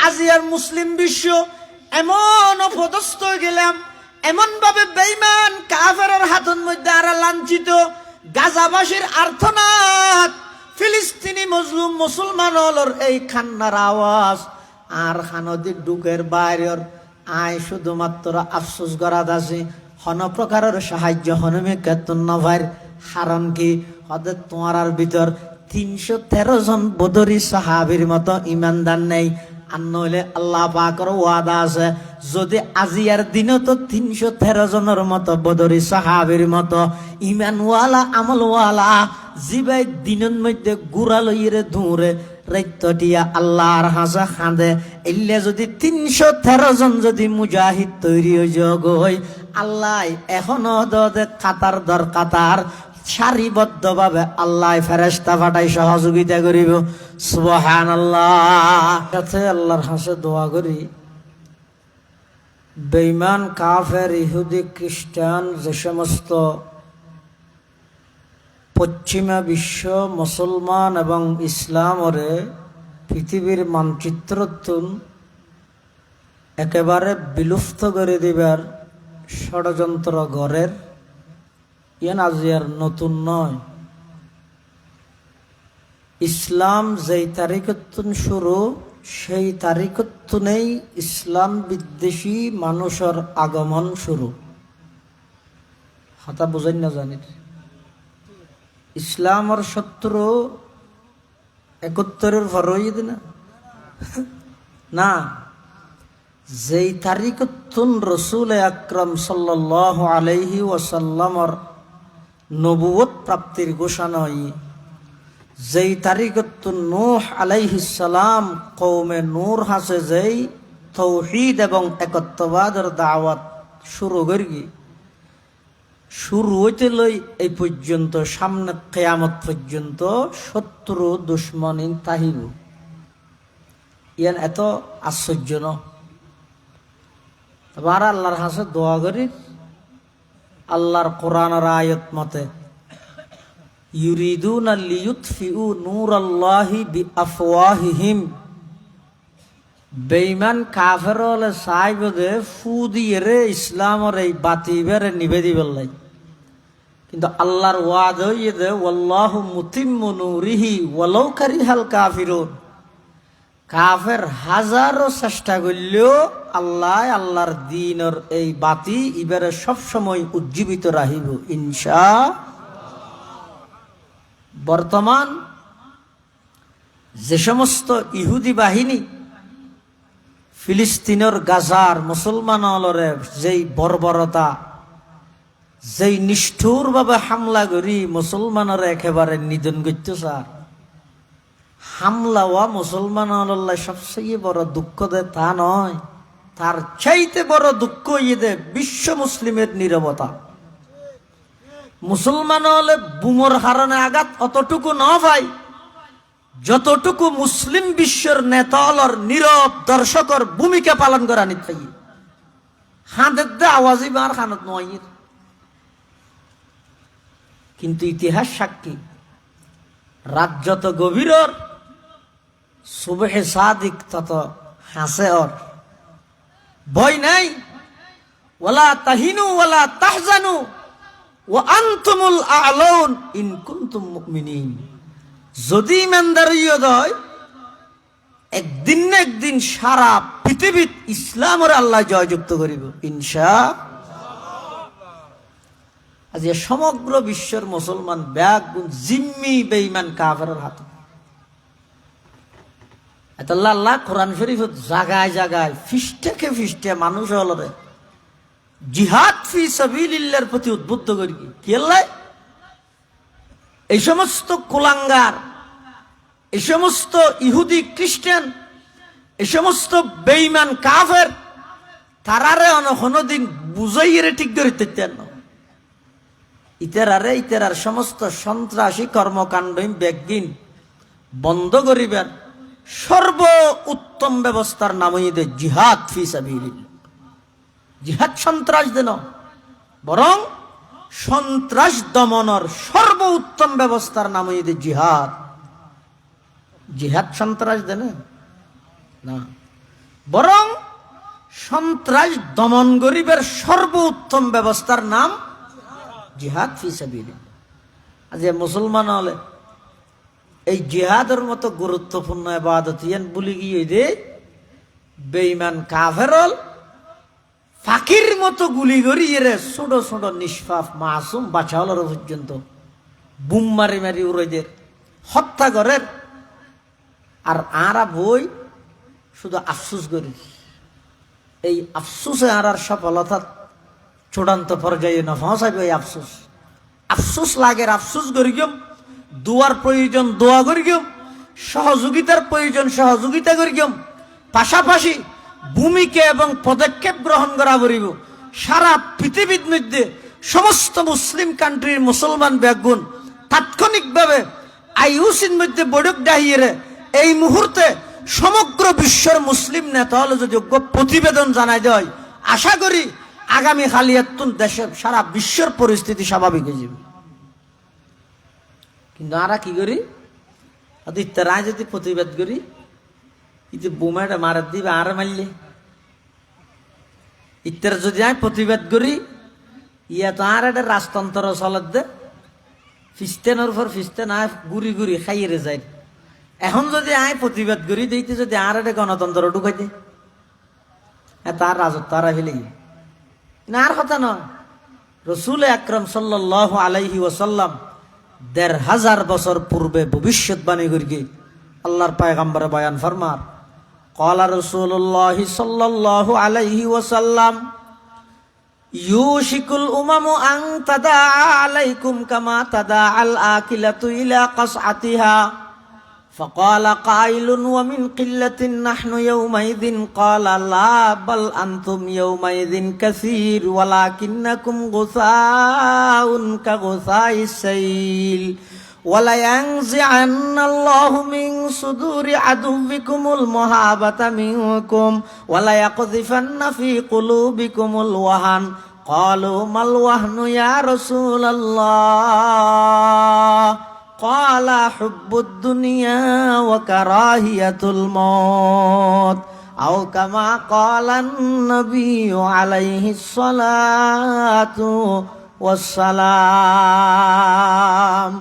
আজিয়ার মুসলিম বিশ্ব এমন অপদস্থ হয়ে গেলাম, এমন ভাবে বেঈমান কাফেরের হাতের মধ্যে আর লাঞ্ছিত, গাজাবাসীর আর্তনাদ, ফিলিস্তিনি মজলুম মুসলমানর এই কান্নার আওয়াজ আর খানদিক ডুকের বাইরের আয় শুধুমাত্র আফসোস করাত আছে, হন প্রকারের সাহায্য হনমে কেতন নভার। কারণ কি হতে তোমার ভিতর 313 জন বদরি সাহাবীর মতো ইমানদার নেই। আর নইলে আল্লাহ পাকের ওয়াদা আছে, যদি আজিয়ার দিনও তো 313 জনের মতো বদরি সাহাবীর মতো ইমানওয়ালা আমলওয়ালা জিবাই দিনের মধ্যে গুড়া লইরে ধুঁরে রাইতটিয়া আল্লাহর হাসা খাঁদে, এলে যদি 313 জন যদি মুজাহিদ তৈরি হয়ে আল্লাহ এখনো দে কাতার দর কাতার সারিবদ্ধভাবে আল্লাহ ফেরেশতা পাঠাই সহযোগিতা করিব। সুবহানাল্লাহ। কাছে আল্লাহর হাসে দোয়া করি, বেঈমান কাফের ইহুদি খ্রিস্টান যে সমস্ত পশ্চিমা বিশ্ব মুসলমান এবং ইসলামরে পৃথিবীর মানচিত্রতুন একেবারে বিলুপ্ত করে দিবার ষড়যন্ত্র গড়ের, ইয়ান আজিয়ার নতুন নয়। ইসলাম যেই তারিখতুন শুরু, সেই তারিখতুনেই ইসলাম বিদ্বেষী মানুষের আগমন শুরু। হাতা বুঝাই না জানি, ইসলামের শত্রু 71-এর ফরই না না, যেই তারিখতুন রসুল আকরাম সাল্লাল্লাহু আলাইহি ওয়াসাল্লামর নবুয়ত প্রাপ্তির ঘোষণা হয়, যেই তারিখতুন নূহ আলাইহিস সালাম কওমে নূর হাসে যেই তাওহীদ এবং একত্ববাদের দাওয়াত শুরু করি, শুরু হইতে লই এই পর্যন্ত সামনে কিয়ামত পর্যন্ত শত্রু দুশ্মন তাহিব। ইয়ান এত আশ্চর্য ন। এবার আল্লাহর হাসে দোয়া করি, আল্লাহর কোরআনের আয়াত মতে ইউরিদুনা লিইউতফিউ নূরাল্লাহি বিআফওয়াহিহিম, বেঈমান কাফের হলে চাইবে ফু দিয়ে রে ইসলামের এই বাতি বেড়ে নিবে দিবেলাই, কিন্তু আল্লাহর ওয়াদ হইয়ে দে ওয়াল্লাহু মুতিম্মু নূরিহি ওয়ালাউ কারিহাল কাফিরুন। কাফের হাজারো চেষ্টা করলেও আল্লাহ আল্লাহর দ্বীনের এই বাতি ইবারে সবসময় উজ্জীবিত রাখিব ইনশাআল্লাহ। বর্তমান যে সমস্ত ইহুদি বাহিনী ফিলিস্তিনের গাজার মুসলমানরে যেই বর্বরতা, যেই নিষ্ঠুরভাবে হামলা করি মুসলমানের একেবারে নিধন করতে চার, হামলা হওয়া মুসলমান সবচেয়ে বড় দুঃখ দেয় তা নয়, তার চাইতে বড় দুঃখ ইয়ে দে বিশ্ব মুসলিমের নীরবতা। মুসলমান হলে বুমর হারানে আঘাত অতটুকু ন ভাই, যতটুকু মুসলিম বিশ্বের নেতালর নীরব দর্শকর ভূমিকা পালন করা নিতাই হাঁদের দে আওয়াজই মার খানত নয়। কিন্তু ইতিহাস সাক্ষী, রাত যত গভীরর সুবহে সাদিক তত হাসে ওর। ভয় নাই, ওয়ালা তাহিনু ওয়ালা তাহজানু ওয়া আনতুমুল আ'লাউন ইন কুনতুম মুমিনিন। যদি ইমানদার হয়, একদিন না একদিন সারা পৃথিবীত ইসলামের আল্লাহ জয়যুক্ত করিব ইনশাআল্লাহ। আজ সমগ্র বিশ্বের মুসলমান ব্যাগ জিম্মি বেঈমান কাফেরের হাতে। আল্লাহ আল্লাহ কোরআন শরীফত জাগায় জাগায় ফিস্টেকে ফিস্টে মানুষ হলরে জিহাদ ফি সাবিলিল্লাহর প্রতি উদ্বুদ্ধ করি। কি আল্লাহ এই সমস্ত কুলাঙ্গার, এই সমস্ত ইহুদি খ্রিস্টান, এই সমস্ত বেঈমান কাফের তারারে কোনদিন বুঝাইয়ে ঠিক ধরতে না। ইতার সমস্ত সন্ত্রাসী কর্মকাণ্ড ব্যাগদিন বন্ধ করিবেন সর্ব উত্তম ব্যবস্থার নাম হইতে জিহাদ ফি সাবিলিল্লাহ। জিহাদ সন্ত্রাস দেন, বরং সন্ত্রাস দমনের সর্ব উত্তম ব্যবস্থার নাম হইতে জিহাদ। জিহাদ সন্ত্রাস দেন না। বরং সন্ত্রাস দমন গরিবের সর্বোত্তম ব্যবস্থার নাম জিহাদ ফি সাবিলিল্লাহ। আজ মুসলমান হলে এই জিহাদের মতো গুরুত্বপূর্ণ ইবাদত ইয়ান ভুলে গিয়ে দে বেঈমান কাফের ফাকির মতো গুলি গড়িয়ে রে ছোট ছোট নিষ্পাপ মাসুম বাচ্চাগুলোর পর্যন্ত বুম মারি মারি উড়াইদের হত্যা করেন। আর আরা বই শুধু আফসুস করি, এই আফসুসে আর সফলতা চূড়ান্ত পর্যায়ে না পৌঁছাবে। এই আফসুস আফসুস লাগে, আফসুস করি গিয়ম, দোয়ার প্রয়োজন দোয়া করি গিয়ম, সহযোগিতার প্রয়োজন সহযোগিতা করি গিয়ম, পাশাপাশি ভূমিকা এবং পদক্ষেপ গ্রহণ করা পড়িব। সারা পৃথিবীর মধ্যে সমস্ত মুসলিম কান্ট্রির মুসলমান ব্যাগুন তাৎক্ষণিকভাবে আইউসির মধ্যে বৈঠক ডাহিয়ে এই মুহূর্তে সমগ্র বিশ্বের মুসলিম নেতা হলে যদি যোগ্য প্রতিবেদন জানাই দেয়, আশা করি আগামী খালিয়াতুন দেশের সারা বিশ্বের পরিস্থিতি স্বাভাবিক হয়ে যাবে। কিন্তু আমরা কি করি, রায় যদি প্রতিবাদ করি, কিন্তু বোমাটা মারা দিবে আর মারলে ইত্যার যদি আমি প্রতিবাদ করি, ইয়া তো আর একটা রাজতন্ত্র চলত দে ফিস্তেনের পর ফিস্তে না গুড়ি গুড়ি খাইয়ে যায়। এখন যদি আয় প্রতিবাদ করি দিতে যদি আর একটা গণতন্ত্র ঢুকাই দে, তার রাজত্ব আর ফেলে না। আর কথা নয়, রসুল আকরাম সাল্লাল্লাহু আলাইহি ওয়াসাল্লাম ১৫০০ বছর পূর্বে ভবিষ্যৎবাণী করি আল্লাহর পয়গম্বরে বয়ান ফরমার, ক্বালা রাসূলুল্লাহি সাল্লাল্লাহু আলাইহি ওয়াসাল্লাম ইউশিকুল উমামু আন তাদা আলাইকুম কামা তাদা আল আকিলাতু ইলা কাসআতিহা فقال قائل ومن قلة نحن يومئذ قال لا بل أنتم يومئذ كثير ولكنكم غثاء كغثاء السيل ولينزعن الله من صدور عدوكم المهابة منكم وليقذفن في قلوبكم الوهن قالوا ما الوهن يا رسول الله قال حب الدنيا وكراهية الموت أو كما قال النبي عليه الصلاة والسلام।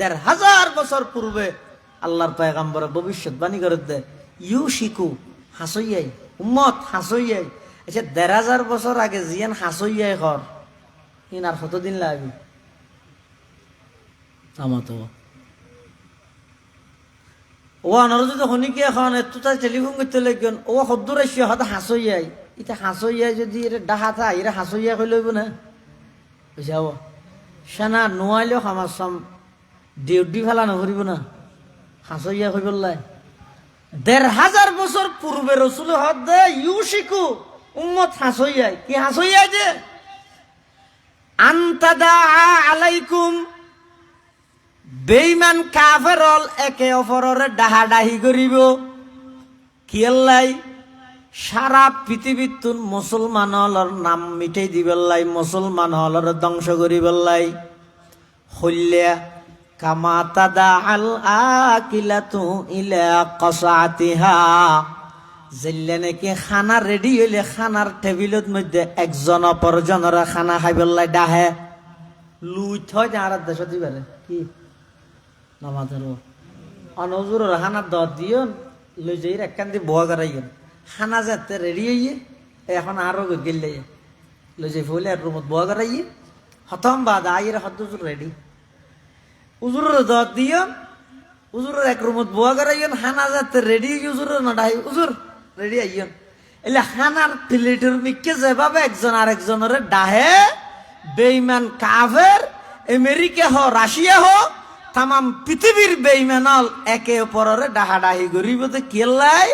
১৫০০ বছর পূর্বে আল্লাহর পয়গম্বর ভবিষ্যৎবাণী করে দে ইউশিকু হাসইয়াই উম্মত হাসইয়াই। আচ্ছা ১৫০০ বছর আগে জিয়ান হাসইয়াই ঘর আর কতদিন লাগবে আমাতো ও আনার যদি শনিকে এখন এতো তাই টেলিফোন করতে লাগেন ও সদ্দুর আসছে হয়তো হাসইয়াই ইটা হাসইয়াই যদি এর ডাহা থা এরা হাসইয়া কই লইব না বুঝাব সেনা নোয়াইলেও আমার সাম ডিউটি ফেলা নকরিব না হাসইয়া কই বললাই। ১৫০০ বছর পূর্বে রসুল হদ দে ইউশিকু উম্মত হাসইয়াই কি হাসইয়াই যে আনতাদা আলাইকুম বেঈমান কাফেরল একে অপরের ডাহাডাহি করিব কিয়াল্লাই সারা পৃথিবীত মুসলমান হলর নাম মিটাই দিবেল্লাই মুসলমান হলর ধ্বংস করিবেল্লাই হল্যা কামা তাদা আল আকিলাতু ইলা কাসাতিহা জেল্লে নাকি খানা রেডি হইলে খানার টেবিলত মধ্যে একজন অপরজনের খানা খাইবেল্লাই ডাহে লুই থয় আর দেশ দিবারে কি নামাজের অনজুর হানা দ দিও লই যাই একখান দিয়ে বয়া করাইয়েন খানা যাতে রেডি হইয়ে এখন আরো গেলে লই যাই ফুলে আর রুমত বয়া করাইয়ে হতম বাদ আইয়ের হদ্দুজুর রেডি উজুরের দ দিও উজুরের এক রুমত বয়া করাইয়েন খানা যাতে রেডি উজুর না ডাই উজুর রেডি আইয়েন এলে খানার প্লেটের মিকে যেভাবে একজন আরেকজনের ডাহে বেঈমান কাফের আমেরিকা হ রাশিয়া হ তাম পৃথিবীর বেঈমানল একে অপরের ডাহাডাহি করিব তো কেলাই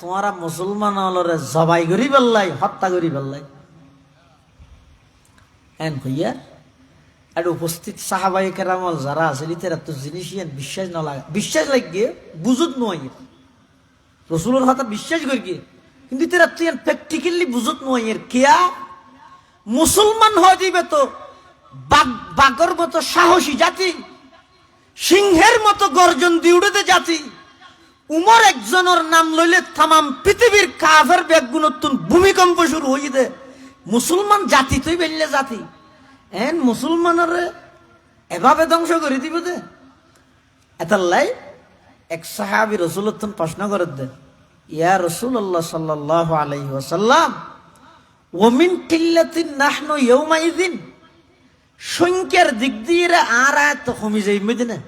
তোমারা মুসলমান হলরে জবাই করি পেল্লাই হত্যা করি পেল্লাই এন কইয়া আর উপস্থিত সাহাবাই কেরামল যারা আছে লিতেরা তো জিনিস বিশ্বাস না লাগে বিশ্বাস লাগিয়ে বুঝুত নয় রসুলের কথা বিশ্বাস করি কিন্তু তেরা তুই প্র্যাকটিক্যালি বুঝুত নয় কেয়া মুসলমান হয়ে দিবে তো বাঘর মতো সাহসী জাতি সিংহের মতো গর্জন দিয়ে উঠেতে জাতি উমর একজনের নাম লইলে তামাম পৃথিবীর কাফের ব্যাগগুলোর ভূমিকম্প শুরু হয়ে দে। মুসলমান জাতি তুই বেললে জাতি এন মুসলমানের এভাবে ধ্বংস করে দিব দে। এতাল্লাই এক সাহাবী রাসূলুল্লাহ প্রশ্ন করে দে, ইয়া রাসূলুল্লাহ সাল্লাল্লাহু আলাইহি ওয়াসাল্লাম, ওমিন কিল্লাতিন নাহনু ইয়াউমাইযিন, সংখ্যার দিক দিয়ে আর এত কমে যাই মদিনা।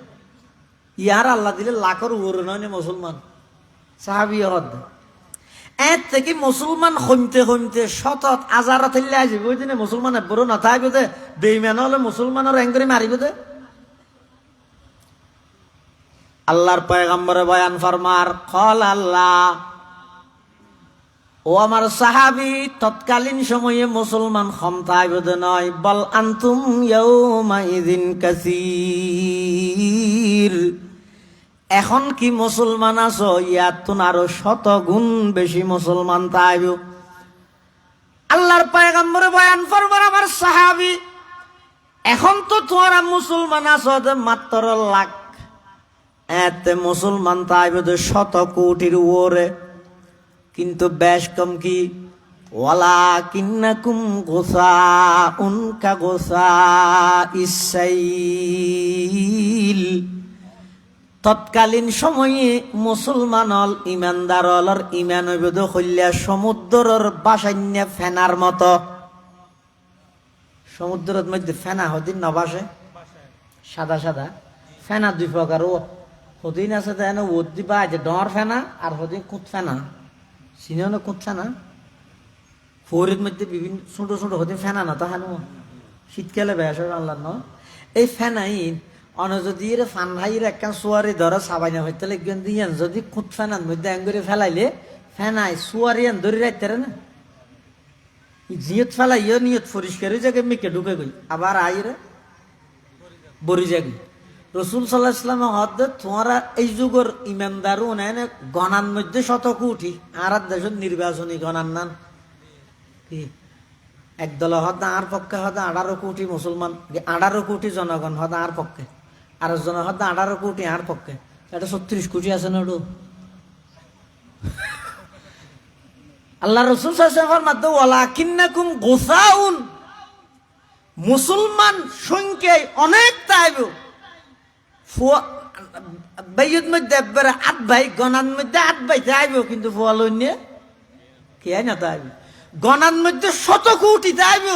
ইয়ার আল্লাহ দিলে লাখের উপরে নয় মুসলমান। সাহাবী হদ এর থেকে মুসলমান কমতে কমতে শত হাজার থাকলে আসবে ওই দিনে মুসলমান বড় না থাকবে দে, বেইমান হলে মুসলমানের এঙ্গরি মারিবে দে। আল্লাহর পয়গম্বরে বয়ান ফরমার, কল আল্লাহ, ও আমার সাহাবী, তৎকালীন সময়ে মুসলমান ক্ষমতায় বোধ নয়, বল আনতুম ইয়াউমাইযিন কাসীর, এখন কি মুসলমান আছো, ইয়াত আরো 100 গুণ বেশি মুসলমান তাইব। আল্লাহর পয়গম্বরে বয়ান ফরমার, আমার সাহাবী, এখন তো তোমরা মুসলমান আছো মাত্র লাখ, এতে মুসলমান তাইব 100 কোটির উপরে, কিন্তু বেশ কম কি, ওয়ালাকিন্নাকুম গুসাউন কাগুসাইস সাইল, তৎকালীন সময়ে মুসলমান হল ইমানদার হলর ইমান হইবদ হইলা সমুদ্রের বাসান্য ফেনার মতো। সমুদ্রের মধ্যে ফেনা হদিন নবাসে সাদা সাদা ফেনা দুই প্রকার, হদিন আছে দেন ওদ দিবা যে ডর ফেনা আর হদিন কুত ফেনা, চিনে কুত ফেনা ফৌরের মধ্যে বিভিন্ন ছোট ছোট হদিন ফেনা না তো হানো শীতকালে বেশ আল্লাহ ন এই ফেনাই অন যদি ফান ভাইয়ের একটা সোয়ারি ধরো সাবাই না হইতে লিখবেন দিয়েন, যদি খুঁত ফেনার মধ্যে আঙ্গুরে ফেলাইলে ফেনাই সোয়ারি আন ধরে রাখতে না, জিয়ত ফেলাইও নিয়ত পরিষ্কার হয়ে যাকে মেকে ঢুকে গই আবার আইরে বরি যাবি। রসুল সাল্লাহ ইসলামে হদ তোমরা এই যুগের ইমানদারও নেয় গণার মধ্যে 100 কোটি, আর দেশের নির্বাচনী গণার নান কি একদল হদ আর পক্ষে হদ 18 কোটি মুসলমান, 18 কোটি জনগণ হদ আর পক্ষে, আর জন হদ 18 কোটি আর পক্ষে, এটা 36 কোটি আছে না ওটু। আল্লাহ রসুল মাধ্যমে ওয়ালাকিন্নাকুম গুসাউন, মুসলমান সংখ্যায় অনেক তাইব, বাইয়ের মধ্যে একবারে 8 ভাই, গণার মধ্যে 8 ভাই তাইব, কিন্তু ফলন্য কে না তাইব, গণার মধ্যে 100 কোটি তাইব,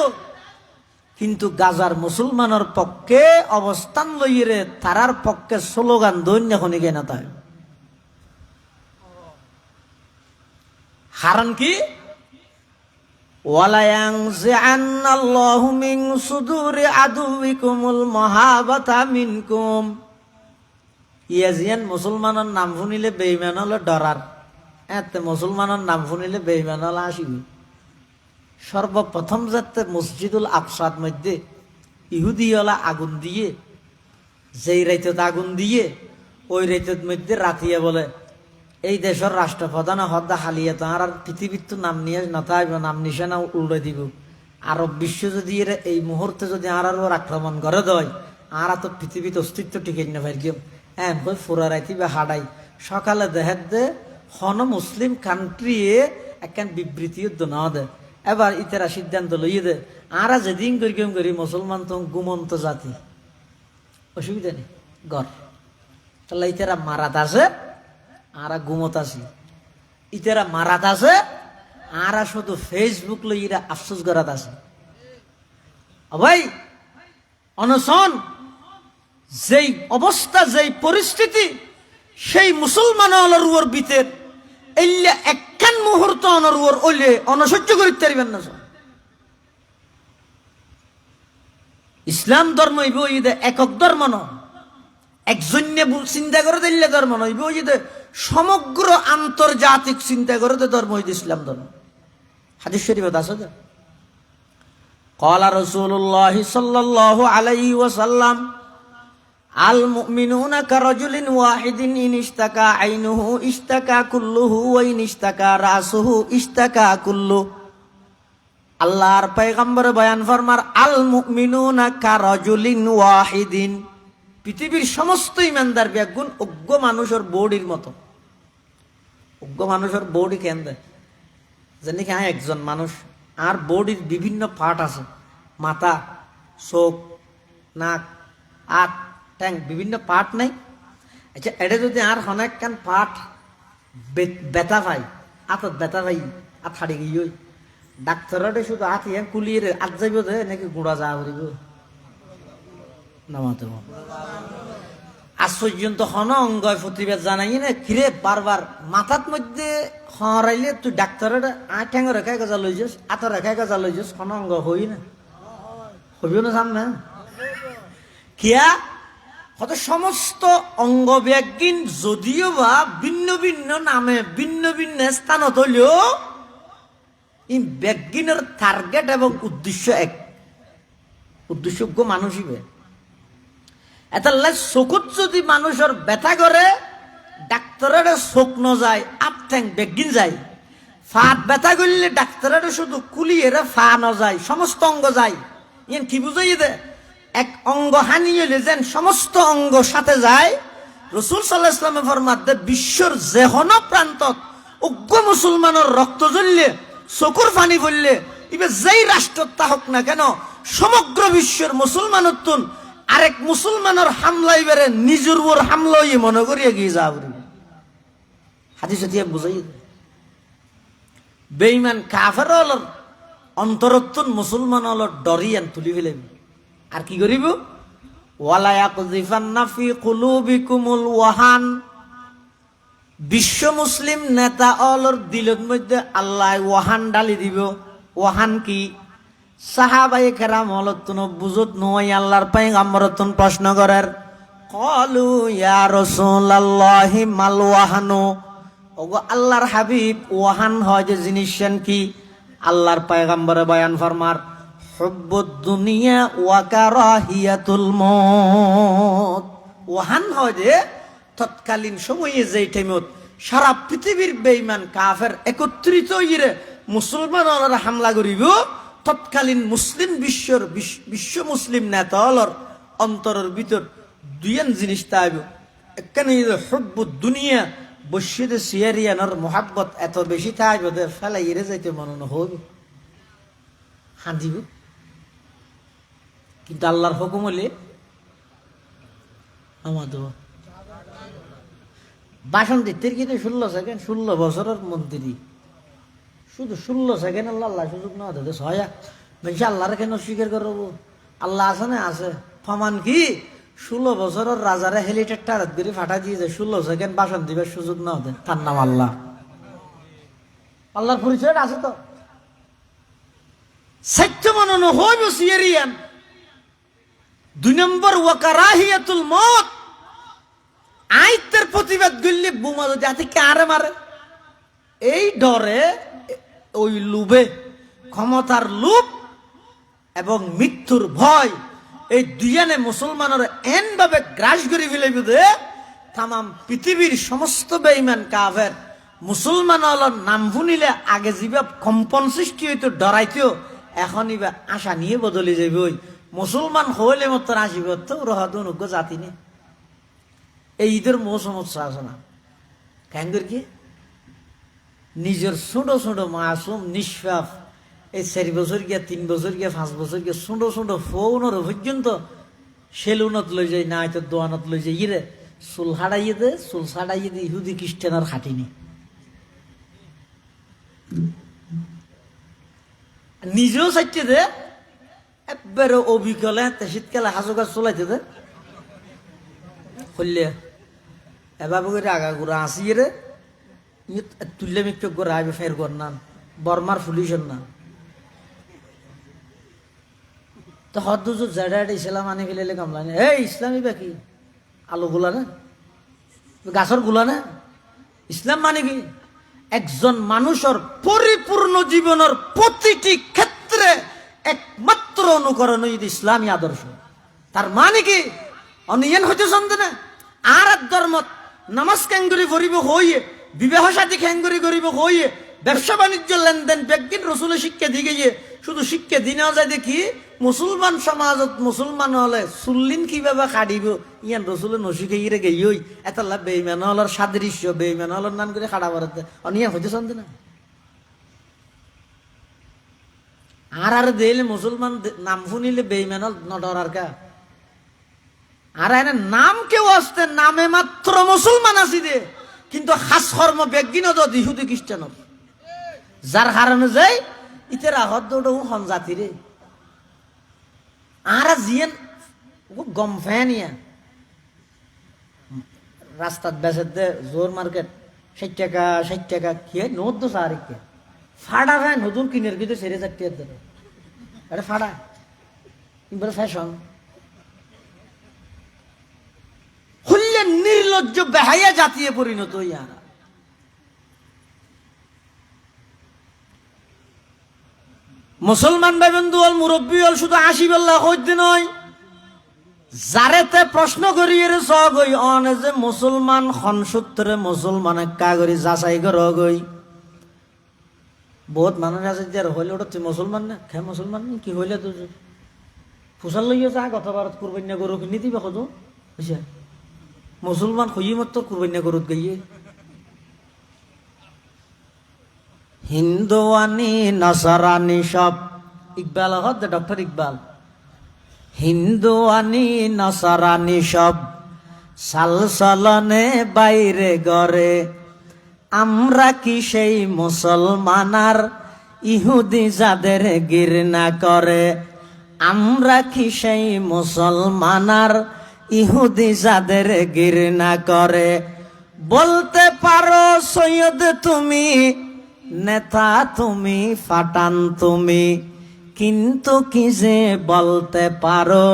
কিন্তু গাজার মুসলমানের পক্ষে অবস্থান লইরে তারার পক্ষে স্লোগান দৈন্য খনি কে না তাই। হারান কি ওয়ালায়ানজিআন্নাল্লাহু মিন সুদুরি আদুবিকুমুল মাহাবাতা মিনকুম, ইয়াজিয়ান মুসলমানের নাম শুনিলে বেঈমান হলে ডরার, এতে মুসলমানের নাম শুনিলে বেঈমান হলে আসিবি। সর্বপ্রথম যাতে মসজিদুল আকসার মধ্যে ইহুদিওয়ালা আগুন দিয়ে, যেই রাইতত আগুন দিয়ে ওই রাইতত মধ্যে রাতিয়া বলে এই দেশের রাষ্ট্রপ্রধান হদ্দা হালিয়া তাঁর আর পৃথিবীর তো নাম নিয়ে না থাকবে, নাম নিশানা উল্টে দিব। আরব বিশ্ব যদি এর এই মুহূর্তে যদি আর ওর আক্রমণ করে দেয়, আর তো পৃথিবীতে অস্তিত্ব টিকে না ভাই কেউ হ্যাঁ ফুরা রাইতি বা হাডাই সকালে দেহের দে হন মুসলিম কান্ট্রি একখান বিবৃতি না দেয়। এবার ইতারা সিদ্ধান্ত লইয়ে দে আরা যেদিন করি কেম করি মুসলমান তো গুমন্ত জাতি, অসুবিধা নেই গড়, তাহলে ইতারা মারাত আছে আরা গুমত আছে, ইতারা মারাত আছে আরা শুধু ফেসবুক লইরা আফসোস করাত আছে। ভাই অনশন যেই অবস্থা যেই পরিস্থিতি সেই মুসলমান হলার উপর বিতের এল্লা একখান মুহূর্ত অনরুয়ার ওলে অনসহ্য করিতে পারিবেন না। ইসলাম ধর্ম হইব ইদে একক ধর্ম ন, একজন্যে চিন্তা করে দিলে ধর্ম নইব, ইদে সমগ্র আন্তর্জাতিক চিন্তা করে ধর্ম হইতে ইসলাম ধর্ম। হাদিস শরীফত আছে যে ক্বালা রাসূলুল্লাহ সাল্লাল্লাহু আলাইহি ওয়াসাল্লাম আল মুমিনুনা কারাজুলিন ওয়াহিদিন ইন ইশতাকা আইনুহু ইশতাকা কুল্লুহু ওয়া ইন ইশতাকা রাসুহু ইশতাকা কুল্লু। আল্লাহর পয়গম্বর বয়ান ফরমার আল মুমিনুনা কারাজুলিন ওয়াহিদিন, পৃথিবীর সমস্ত ইমানদার ব্যাগুণ অজ্ঞ মানুষের বডির মতো, অজ্ঞ মানুষের বডি কেন দেয় জানি কি একজন মানুষ আর বডির বিভিন্ন পার্ট আছে, মাথা, চোখ, নাক, হাত, ট্যাং, বিভিন্ন পার্ট নাই। আচ্ছা এটা যদি আর অনেক কান পার্ট ব্যথা পাই, আতত ব্যথা পাই, আত হাড়ি গিয়ে ডাক্তারটা শুধু হাত ইয়ান কুলিয়ে আত যাইব দে নাকি গুঁড়া যা করিব নামাতে আজ পর্যন্ত হন অঙ্গ প্রতিবাদ জানাই না কিরে বারবার মাথার মধ্যে হরাইলে তুই ডাক্তারের ঠ্যাং রেখাই গজা লই যাস, আত রেখাই গজা লই যাস, হন অঙ্গ হই না হবিও না সামনে কিয়া হয়তো সমস্ত অঙ্গ ব্যাগিন যদিও বা ভিন্ন ভিন্ন নামে ভিন্ন ভিন্ন স্থানত হইলেও এই ব্যাগিনের টার্গেট এবং উদ্দেশ্য এক, উদ্দেশ্যজ্ঞ মানুষ হিবে। এতাল্লাই চকুত যদি মানুষের ব্যথা করে ডাক্তারের চোখ ন যায়, আপ ঠ্যাং বেগিন যায়। ফাট ব্যথা করলে ডাক্তারের শুধু কুলিয়ে ফা ন যায়, সমস্ত অঙ্গ যায়। ইয়ান কি বুঝাই দে এক অঙ্গ হানি হইলে যেন সমস্ত অঙ্গ সাথে যায়। রসুল সাল্লাল্লাহু আলাইহি ওয়াসাল্লাম ফরমাতে বিশ্বর যেহন প্রান্তত উগ্র মুসলমানের রক্ত জ্বললে চকুর পানি পড়লে এবার যেই রাষ্ট্র তা হোক না কেন সমগ্র বিশ্বের মুসলমানের তুন আরেক মুসলমানের হামলা এবারে নিজের উপর হামলা হয়ে মনে করিয়া গিয়ে যা হাদিস বুঝাই বেঈমান কাফের হলর অন্তরত্বন মুসলমান হলর ডরিয়ান তুলি ফেলেন আর কি করিব ওয়ালা ইয়াকযিফান্না ফি কুলুবিকুমুল ওয়াহান। বিশ্ব মুসলিম নেতা অলর দিলের মধ্যে আল্লাহ ওয়াহান ডালি দিব। ওয়াহান কি? সাহাবায়ে কেরাম হলতুন বুঝত নয় আল্লাহর পয়গম্বরতুন প্রশ্ন করার ক্বালু ইয়া রাসূলুল্লাহি মাল ওয়াহানু, ওগো আল্লাহর হাবিব ওয়াহান হয় যে জিনিসেন কি? আল্লাহর পয়গম্বরে বয়ান ফরমার হুব্বুদ দুনিয়া ওয়া কারাহিয়াতুল মউত। ওয়াহান হয় যে তৎকালীন সময়ে যে টাইমত সারা পৃথিবীর বেঈমান কাফের একত্রিত হইরে মুসলমানরা হামলা করিব, তৎকালীন মুসলিম বিশ্ব মুসলিম নেতা হলর অন্তরের ভিতর দুইয়ান জিনিস তাইব। একখানে হুব্বুদ দুনিয়া বসিদে সিয়ারিয়ানোর মোহাব্বত এত বেশি তাইব দে ফেলাই এরে যাইতে মনে হইব হাঁদিব। কিন্তু আল্লাহর হুকুম হলে আমাদের ভাষণ দিতে কিন্তু 16 সেকেন্ড, 16 বছরের মন্ত্রী শুধু 16 সেকেন্ড আল্লাহ সুযোগ না দিতে ছয়া বেশি আল্লাহর কেন স্বীকার করবো? আল্লাহ আছে না আছে ফমান কি 16 বছরের রাজারে হেলিকপ্টার করে ফাটা দিয়ে যায় 16 সেকেন্ড ভাষণ দিবার সুযোগ না দেয়, তার নাম আল্লাহ। আল্লাহর পরিচয় আছে তো সত্য মনন হইব সিয়ারিয়ান। 2 নম্বর ওয়াকারাহিয়াতুল মউত, আইতের প্রতিবাদ করলে বোমা যদি হাতে কারে মারে এই ডরে, ওই লোভে, ক্ষমতার লোভ এবং মৃত্যুর ভয়, এই দুইয়ানে মুসলমানের এন ভাবে গ্রাস করে ফেলে বুঝে তাম পৃথিবীর সমস্ত বেঈমান কাফের মুসলমান হলার নাম শুনিলে আগে যিবা কম্পন সৃষ্টি হইতো ডরাইতেও এখন ইবা আশা নিয়ে বদলে যাবে। ওই মুসলমান হইলে মতো আসিব তো রহদনুজ্ঞ জাতি নেই। এই ঈদের মৌসুম আছে না কেন কি নিজের ছোট ছোট মাসুম নিষ্পাপ এই 4 বছর গিয়া 3 বছর গিয়া 5 বছর গিয়া ছোট ছোট ফৌনর পর্যন্ত সেলুনত লই যায় না হয়তো দোয়ানত লই যায় ইরে চুল হাড়াইয়ে দে, চুল ছাড়াইয়ে দে ইহুদি খ্রিস্টানের খাটিনি। নিজেও চাইতে দে একবারে অবিকলে শীতকালে হাজু গাছ চলাইতে দে হইলে এভাবে করে আগা ঘুরা আসিয়ে রে তুললে মিক্ত করে আইবে ফের কর না বর্মার পুলিশের না তো হদ দুজো জেডা ইসলাম আনি ফেলে কামলা নে এই ইসলামী বাকি আলু গুলা না গাছের গুলা না ইসলাম মানে কি? একজন মানুষের পরিপূর্ণ জীবনের প্রতিটি ক্ষেত্রে একমাত্র অনুকরণ ইসলামী আদর্শ। তার মানে কি অনিয়ন হইতে সন্দেহ না আর এক ধর্মত নামাজ ক্যাঙ্গুরি করিব হইয়ে, বিবাহ সাথী ক্যাঙ্গুরি করিব হইয়ে, ব্যবসা বাণিজ্য লেনদেন ব্যক্তির রসুলের শিক্ষা দিয়ে গিয়ে শুধু শিক্ষা দিনেও যায় দেখি মুসলমান সমাজত মুসলমান হলে চুল্লিন কিভাবে কাটিব ইয়ান রসুলে নসি খেয়ে গেই এটা লাভ বেইমান হলার সাদৃশ্য বেইমান হলার নাম করে খাড়া বাড়াতে অনিয়া হইতে চন্দ না আর দিলে মুসলমান নাম শুনিলে বেইমান হল নডর আর কা আর এনে নাম কেউ আসতে নামে মাত্র মুসলমান আছি দে কিন্তু খাস কর্ম বেগিন ইহুদি খ্রিস্টান যার কারণে যাই ইতে রাহত দৌড় হন জাতি রে আর জিয়েন গম ফ্যানিয়া রাস্তাত বেচে দে জোর মার্কেট 60 টাকা কি নোট দো সার ফাড়া ভাই নতুন কিনের কিন্তু সেরে 4 টাকা আরে ফাড়া ইবার ফ্যাশন হইলে নির্লজ্জ বেহাইয়া জাতীয় পরিণত ইয়ারা মুসলমান ভাই বন্ধু হল মুরব্বী হল শুধু 80 বেলা হইতে নয় যারেতে প্রশ্ন করি এর সগই অনে যে মুসলমান খনসূত্রে মুসলমান কাগরি যাচাই কর গই বহুত মানুষ আছে যে হইলে ওটা তুই মুসলমান না খে মুসলমান কি হইলে তুই ফুসাল লইয়া যা গত ভারত কুরবান্না গরু কিনে দিবে কত বুঝছে মুসলমান হই মত কুরবান্না গরুত গাইয়ে হিন্দু আনি নাসারানি সব ইকবাল হদ ডক্টর ইকবাল হিন্দু আনি নাসারানি সব সালসলনে বাইরে গড়ে আমরা কি সেই মুসলমানার ইহুদি যাদের ঘৃণা করে আমরা কি সেই মুসলমানার ইহুদি যাদের ঘৃণা করে বলতে পারো সৈয়দ তুমি নেতা তুমি ফাটান তুমি কিন্তু কি যে বলতে পারো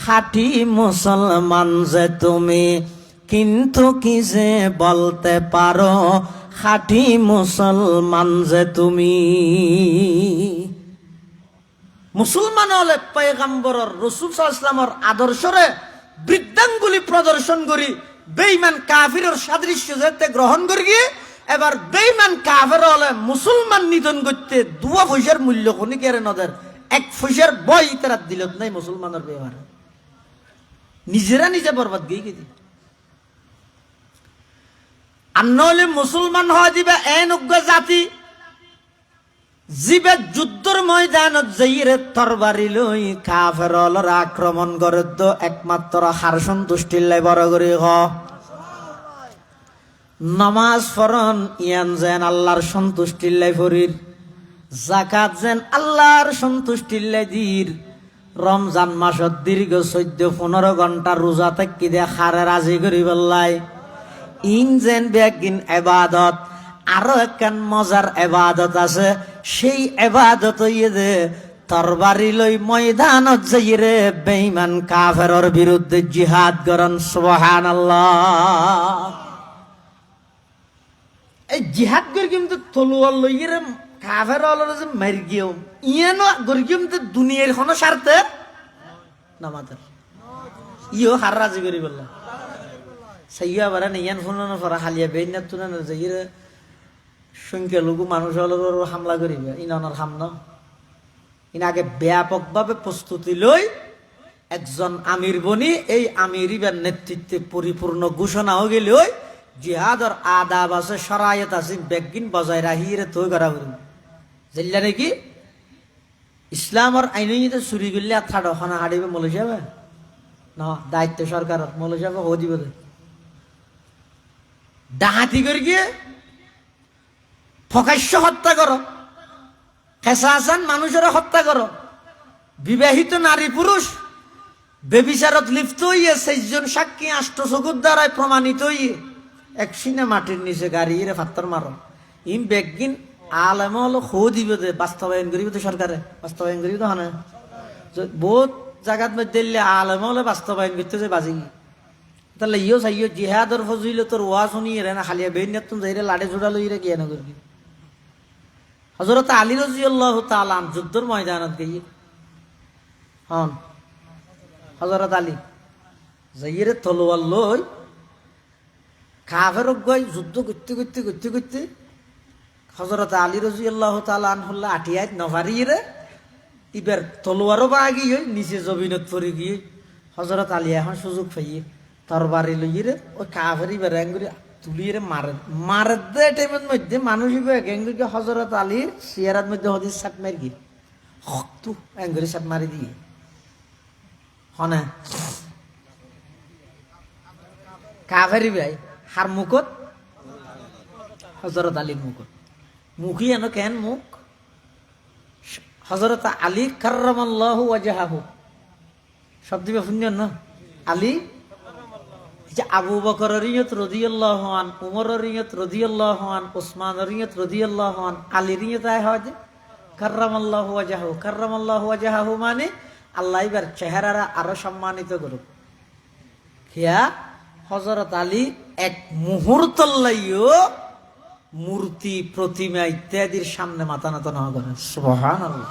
খাঁটি মুসলমান যে তুমি কিন্তু কি যে বলতে পারো খাঁটি মুসলমান যে তুমি মুসলমান হলে পয়গম্বরর রাসূল সাল্লাল্লাহু আলাইহি ওয়াসাল্লামের আদর্শরে বৃদ্ধাঙ্গুলি প্রদর্শন করি বেঈমান কাফিরের সাদৃশ্য যেতে গ্রহণ করি এবার বেঈমান কাফের হলে মুসলমান নিধন করতে 2 পয়সার মূল্য কোনি কেরে নদের 1 পয়সার বই তারা দিলত নাই মুসলমানের ব্যবহার নিজেরা নিজে বরবাদ গই গেছি আর নইলে মুসলমান হয় দিবে এনজ্ঞ জাতি জিবে যুদ্ধর ময়দানত যাইরে তরবারি লই কাফের হলর আক্রমণ করে তো একমাত্র হার সন্তুষ্টির লাই বড় করে হ নামাজ পড়ন ইয়ান যেন আল্লাহর সন্তুষ্টির লাই ফরির যাকাত যেন আল্লাহর সন্তুষ্টির লাই দির রমজান মাসত দীর্ঘ 14-15 ঘন্টা রোজা থাকি দে খারে রাজি করি বললাই ইন যেন বেগিন ইবাদত আরো একখান মজার ইবাদত আছে সেই ইবাদত ইয়ে দে তরবারি লই ময়দানত যাইরে বেঈমান কাফেরের বিরুদ্ধে জিহাদ করন সুবহানাল্লাহ এই জিহাদ করি কিন্তু তলোয়ার লইরে কাফের হলরে যে মার গিয়েও ইয়েনো করি কিন্তু দুনিয়ার কোনো স্বার্থে নামাদের ইও হার রাজি করি বললাম সাইয়া বারা নিয়ান ফোনানো ফরা হালিয়া বেইনা তুনা না যাইরে সংখ্যালঘু মানুষ হলর হামলা করিবে ইনানোর হামলা ইনা আগে ব্যাপকভাবে প্রস্তুতি লই একজন আমির বনি এই আমিরিবার নেতৃত্বে পরিপূর্ণ ঘোষণা হয়ে গেল জিহাদর আদাব আছে শরায়ত আছে বেগিন বজায় রাহিরে তো করা করি জানলা নাকি ইসলামর আইনতে চুরি করলে আর থাড় খানা হারিবে মলে যাবে না দায়িত্ব সরকারের মলে যাবে ও দিব ডাহাতি করে গিয়ে প্রকাশ্য হত্যা করো খেসাসান মানুষের হত্যা করো বিবাহিত নারী পুরুষ বেবিচারত লিপ্ত হইয়ে 6 জন সাক্ষী আষ্টচকুর দ্বারায় প্রমাণিত হইয়ে এক সিনে মাটির নিচে গাড়ি ফাত্তর মারো ইম বেগিন আলেম হলো খো দিব দে বাস্তবায়ন করিব তো সরকারে বাস্তবায়ন করিব তো হানে বহুত জায়গাত মধ্যে আলেম হলে বাস্তবায়ন করতে যে বাজি তাহলে ইও চাইও জিহাদর ফজিল তোর ওয়া শুনিয়ে রে না খালিয়া বেইন তুমি যাইরে লাড়ে জোড়া লইরে কি না করবি হযরত আলী রাদিয়াল্লাহু তাআলা আন যুদ্ধর ময়দানত গিয়ে হন হযরত আলী যাইরে তলোয়ার লই কাফের গই যুদ্ধ করতে হযরত আলী রাদিয়াল্লাহু তাআলা আনহুল্লাহ আটিয়াত নভারিরে এবার তলোয়ারও বা গিয়ে নিচে জমিনত পড়ে গিয়ে হজরত আলী এখন সুযোগ পাইয়ে তরবারি লইয়ে রে ওই কাফেরি বেড়াঙ্গুরি তুলিয়ে রে মারে দে টাইমের মধ্যে মানুষ এঙ্গুরিকে হজরত আলীর সিয়ারার মধ্যে হদিস সাপ মারি গিয়ে তু এঙ্গুরি সাপ মারি দিয়ে হনে কাফেরি ভাই হার মুখত হজরত আলীর মুখত মুখই এনো কেন মুখ হজরত আলী কাররামাল্লাহু ওয়াজহাহু শব্দ শুনছেন না আলী যে আবু বকরের রিয়ত রাদিয়াল্লাহু আন উমরের রিয়ত রাদিয়াল্লাহু আন উসমানের রিয়ত রাদিয়াল্লাহু আন আলীর রিয়ত আয় হয় যে কাররামাল্লাহু ওয়াজহাহু কাররামাল্লাহু ওয়াজহাহু মানে আল্লাহ এবার চেহারারা আরো সম্মানিত করুক হিয়া হযরত আলী এক মুহূর্ত লাইও মূর্তি প্রতিমা ইত্যাদির সামনে মাথা নত না করেন সুবহানাল্লাহ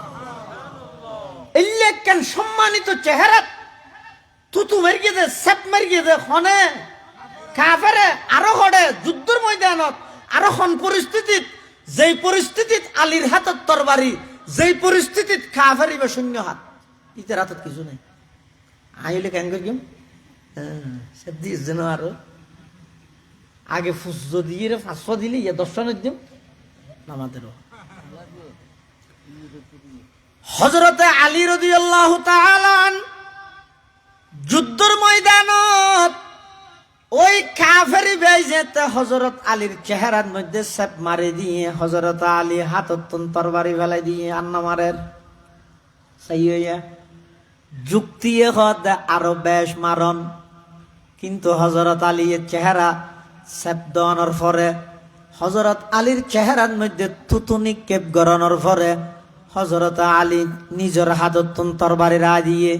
ইল্লা কেন সম্মানিত চেহারা তুতু মারিয়ে দে সেপ মারিয়ে দে হনে কাফেরে আরো হড়ে যুদ্ধের ময়দানত আরো খন পরিস্থিতিত যেই পরিস্থিতিত আলীর হাতত তরবারি যেই পরিস্থিতিত কাফেরি বা শূন্য হাত ইতার হাতত কিছু নেই আইলে কেন করিম সে দিস যেন আরো আগে ফুসো দিয়ে রে 500 দিলে ইয়া 10 দিম নামাদেরও হযরতে আলী রাদিয়াল্লাহু তাআলা আন যুদ্ধের ময়দানত ওই কাফেরি বেজেতে হযরত আলীর চেহারার মধ্যে সেপ মারি দিয়ে হযরত আলী হাতত তরবারি ফেলাই দিয়ে আন্না মারের সাইয়া যুক্তিয়ে হদ আরো বেশ মারন কিন্তু হযরত আলীর চেহারা সেপ দনের পরে হযরত আলীর চেহারার মধ্যে থুতুনি কেপ গরানোর পরে হযরত আলী নিজের হাতত তরবারি রা দিয়ে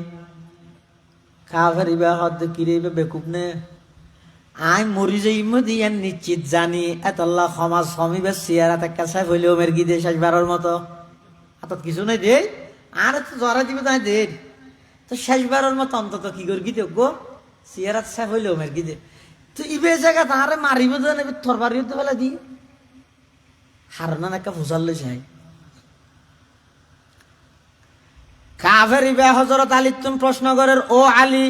কাফেরি বা হদ কিরে বেকুব নে আই মরি যাইম দিয়ে নিশ্চিত জানি এতল্লা সমাজ সমিবে সিয়ারা একটা সাহেব হইলেও মেরগি দে শেষবারের মতো হাতত কিছু নাই দে আর তো জরা দিবে তাই দে তো শেষবারের মতো অন্তত কি করি গিয়ে গো সিয়ারা সাহেব হইলেও মেরগি দে তো ইবে জায়গা তাহারে মারিব দেন এবার তরবারি হতে বেলা দি হারনা একটা ফুসাল্লে চাই কাফের ইবে হযরত আলী তুমি প্রশ্ন করের ও আলী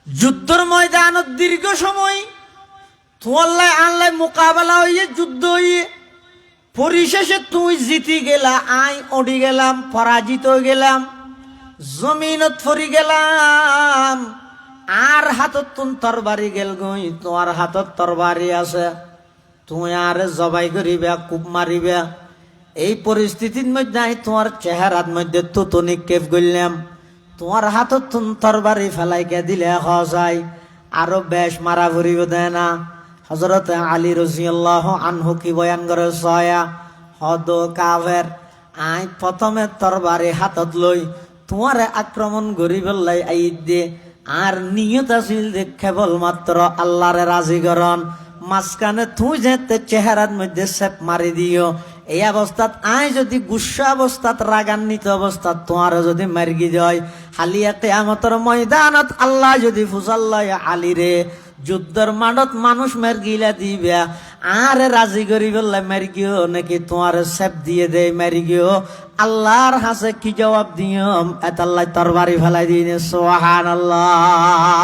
যুদ্ধের ময়দানত দীর্ঘ সময় তোয়াল্লাই আনলাই মোকাবেলা হইয়ে যুদ্ধ হইয়ে পরিশেষে তুই জিতি গেলা আই অডি গেলাম পরাজিত গেলাম জমিনত ফরি গেলাম আর হাতত তুন তরবারি গেল গই তোমার হাতত তরবারি আছে তুই আর জবাই করিবা কুপ মারিবা এই পরিস্থিতির মধ্যে তোমার চেহারার মধ্যে তুতনি কেপ গইলাম তোমার হাতত তুন তরবারি ফেলাইকে দিলে হজাই আরো বেশ মারা ভরিব দেয় না হযরত আলী রাদিয়াল্লাহু আনহু কি বয়ান করে সয়া হদ কাফের আই প্রথমে তরবারি হাতত লই তোমারে আক্রমণ করিব লাই আই দে আর নিয়ত আছিল যে কেবলমাত্র আল্লাহরে রাজি করন মাঝখানে তুই যেতে চেহারার মধ্যে সেপ মারি দিও এই অবস্থাত আই যদি গুসা অবস্থাত রাগান্বিত অবস্থাত তোমার যদি মার্গি যায় হালিয়া কিয়ামতের ময়দানত আল্লাহ যদি ফুসাল্লাহ আলী রে যুদ্ধের মাঠত মানুষ মার্গিলা দিবে আর রাজি করি বললে মার্গিও নাকি তোমার সেপ দিয়ে দেয় মার্গিও আল্লাহর হাসে কি জবাব দিও এতাল্লাহ তরবারি ফেলাই দিয়ে সুবহানাল্লাহ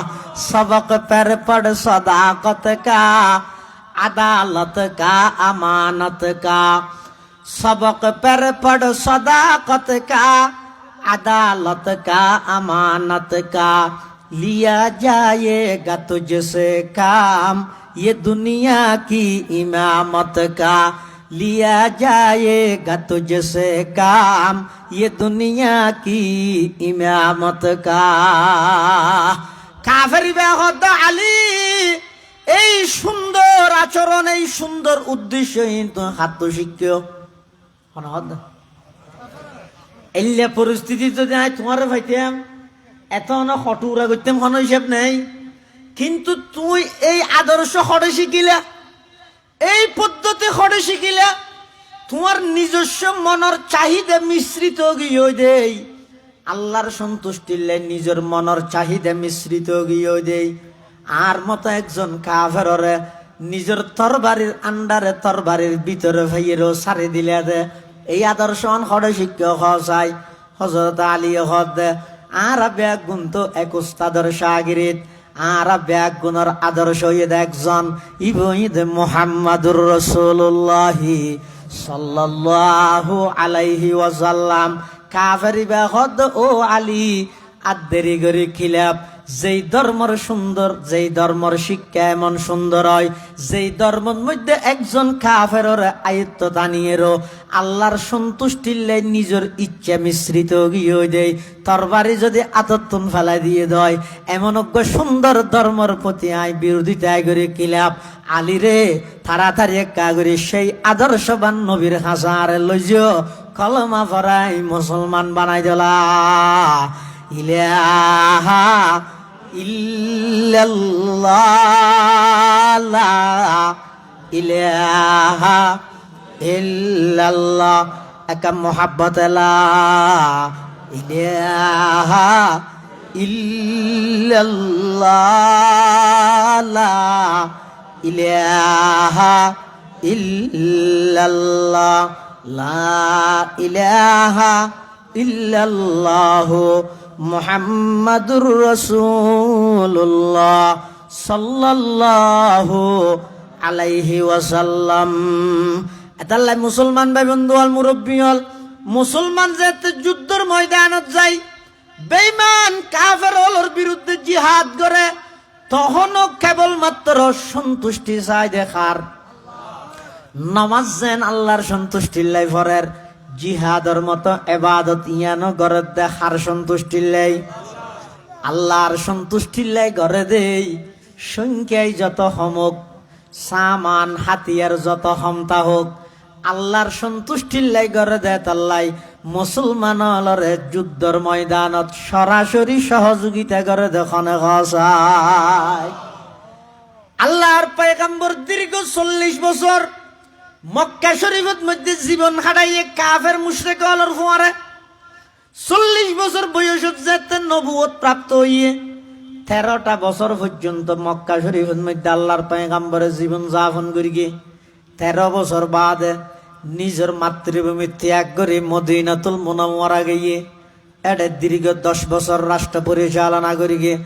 সবক পের পড় সদাকত কা আদালত কা আমানত কা सबक पर पढ़ सदाकत का अदालत का अमानत का लिया जाएगा तुझसे काम ये दुनिया की इमामत का लिया जाएगा तुझसे काम ये दुनिया की इमामत का কাফের বেহদ আলী এই সুন্দর আচরণ এই সুন্দর উদ্দেশ্য হাত শিক্ষিও এলিয়া পরিস্থিতি যদি আয় তোমার ভাইতাম এত না খটুরা করতাম কোনো হিসাব নেই কিন্তু তুই এই আদর্শ খড়ে শিখিলা এই পদ্ধতি খড়ে শিখিলা তোমার নিজস্ব মনের চাহিদা মিশ্রিত গিয়ে দেই আল্লাহর সন্তুষ্টির লাই নিজের মনের চাহিদা মিশ্রিত গিয়ে দেই আর মতো একজন কাফেররে নিজের তরবারির আন্ডারে তরবারির ভিতরে ভাইয়েরও সারি দিলে দে এই আদর্শন হরে শিক্ষক চাই হযরত আলী হদ আর ব্যাগ গুণ তো এক উস্তাদর শাগিরিদ আর ব্যাগ গুণর আদর্শ একজন ইবঈদ মুহাম্মাদুর রাসূলুল্লাহ সাল্লাল্লাহু আলাইহি ওয়াসাল্লাম। কাফেরি বেহদ ও আলী আদেরি গরি খিলাফ যেই ধর্মর সুন্দর, যেই ধর্মর শিক্ষা এমন সুন্দর হয়, যেই ধর্মের মধ্যে একজন কাফেরের আয়ত্ত টানিয়েরও আল্লাহর সন্তুষ্টির লাই নিজের ইচ্ছা মিশ্রিত গিয়ে দেয়, তরবারি যদি আতত্তুন ফেলাই দিয়ে দেয়, এমন অজ্ঞ সুন্দর ধর্মর প্রতি আয় বিরোধিতায় করে খিলাফ আলী রে তাড়াতাড়ি একা করে সেই আদর্শবান নবীর হাসারে লইজ কলমা পড়াই মুসলমান বানাই দিলা। ইলাহা ইল্লাল্লাহ লা ইলাহা ইল্লাল্লাহ একা মোহাব্বত লা ইলাহা ইল্লাল্লাহ লা ইলাহা ইল্লাল্লাহ লা ইলাহা ইল্লাল্লাহ মুহাম্মাদুর রাসূলুল্লাহ সাল্লাল্লাহু আলাইহি ওয়াসাল্লাম। এতাল্লাই মুসলমান ভাই বন্ধু আল মুরব্বী হল, মুসলমান যেতে যুদ্ধের ময়দানত যায়, বেঈমান কাফেরদের বিরুদ্ধে জিহাদ করে, তখনও কেবলমাত্র সন্তুষ্টি চাই দেখার। নামাজ যেন আল্লাহর সন্তুষ্টির লাই ফরের, জিহাদর মতো এবাদত ইয়ানো গড়ে দেখার সন্তুষ্টির লাই, আল্লাহর সন্তুষ্টির লাই গড়ে দেই। সংখ্যায় যত হমক, সামান হাতিয়ার যত ক্ষমতা হোক, আল্লাহর সন্তুষ্টির লাই গড়ে দেয় তাল্লাই মুসলমানরে যুদ্ধর ময়দানত সরাসরি সহযোগিতা করে দেখনে গসায়। আল্লাহর পয়গম্বর দীর্ঘ 40 বছর মক্কা শরীফের মধ্যে জীবন খাটাইয়ে কাফের মুশরিক হলর ফুয়ারে 40 বছর বয়সত যেতে নবুয়ত প্রাপ্ত হইয়ে 13টা বছর পর্যন্ত মক্কা শরীফের মধ্যে আল্লাহর পয়গম্বরের জীবন যাপন করি গিয়ে 13 বছর বাদে নিজের মাতৃভূমি ত্যাগ করে মদিনাতুল মুনাওয়ারা গিয়ে এটা দীর্ঘ 10 বছর রাষ্ট্র পরিচালনা করি গিয়ে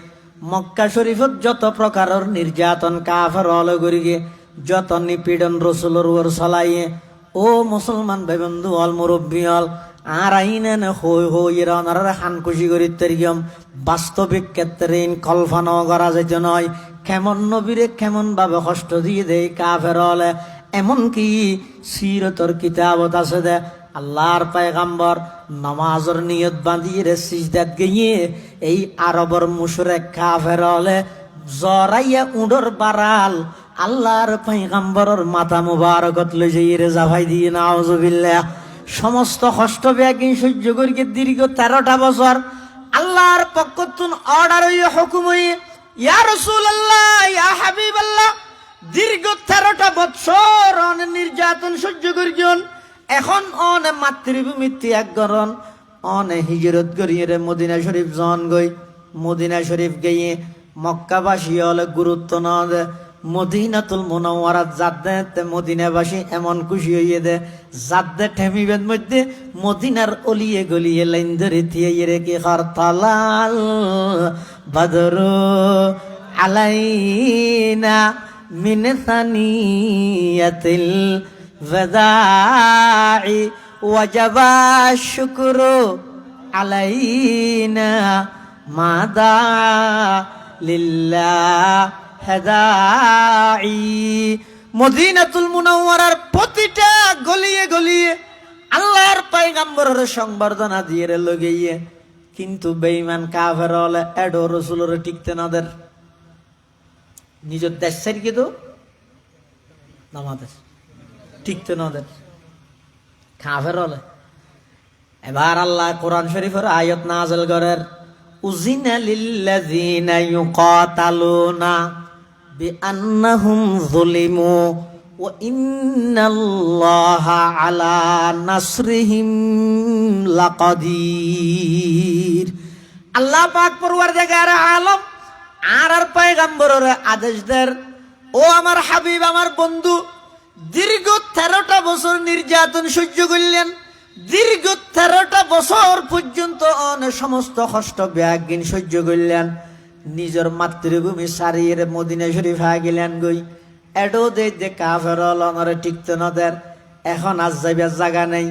মক্কা শরীফত যত প্রকারের নির্যাতন কাফের হল করি গিয়ে যত নিপীড়ন রসুলের উপর চলাইয়ে। ও মুসলমান ভাই বন্ধু অল মুরব্বী হল, আর আইনেন হই হই এরা ওনারা হান খুশি করি তেরিয়ম বাস্তবিক ক্ষেত্রে কল্পনা করা যেত নয়। কেমন নবীরে কেমন ভাবে কষ্ট দিয়ে দেয় কাফের হলে, এমনকি সিরতর কিতাবত আছে দে আল্লাহর পয়গম্বর নামাজের নিয়ত বাঁধিয়ে রে সিজদাত গিয়ে এই আরবর মুশরিক কাফের হলে জরাইয়া উডর বারাল আল্লাহর পয়গম্বরের মাথা মুবারকত লই যাই রে জাভাই দিয়ে নাউজুবিল্লাহ। সমস্ত কষ্ট ব্যাগিন সহ্য করিকে দীর্ঘ 13টা বছর আল্লাহর পক্ষ থেকে অর্ডার হইয়া হুকুম হইয়া ইয়া রাসূলুল্লাহ ইয়া হাবিবাল্লাহ দীর্ঘ 13টা বছর অনেক নির্যাতন সহ্য করিজন, এখন অনে মাতৃভূমি ত্যাগ করন, অনে হিজরত করিয়ে রে মদিনা শরীফ জন গই। মদিনা শরীফ গিয়ে মক্কাবাসী হলে গুরুত্ব না দে, মদিনাতুল মুনাওয়ারা যাতে মদিনাবাসী এমন খুশি হইয়ে দে যাতে ঠেমিবের মধ্যে মদিনার অলিয়ে গলিয়ে লাইন ধরে থিয়ে রেখে হরতালাল বদরু আলাইনা মিন সানিয়াতিল ওয়াদাই ওয়াজাবা শুকরু আলাইনা মাদা লিল্লাহ হেদাই। মদিনাতুল মুনাওয়ারার প্রতিটা গলিয়ে গলিয়ে আল্লাহর পয়গম্বরের সংবর্ধনা দিয়ে লগিয়ে, কিন্তু বেঈমান কাফের হলে এডো রাসূলের টিকতে না দের নিজের দেশ ছেড়ে তো নামাদের টিকতে না দের কাফের হলে। এবার আল্লাহ কোরআন শরীফের আয়াত নাযিল করেন উযিনা লিল্লাযিনা ইউকাতালুনা বিআন্নাহুম যুলিমু ওয়া ইন্নাল্লাহা আলা নাসরিহিম লাকাদির। আল্লাহ পাক পরওয়ারদিগার আলম আর পয়গম্বরের আদেশ দেন, ও আমার হাবিব আমার বন্ধু দীর্ঘ 13টা বছর নির্যাতন সহ্য করলেন, দীর্ঘ 13টা বছর পর্যন্ত সমস্ত কষ্ট ব্যাগিন সহ্য করলেন, নিজের মাতৃভূমি সারিয়ে মদিনা শরীফ গেলেন গই। এডো দে কাফের লনরে টিকতে নদের, এখন আজ যাইবে জায়গা নেই,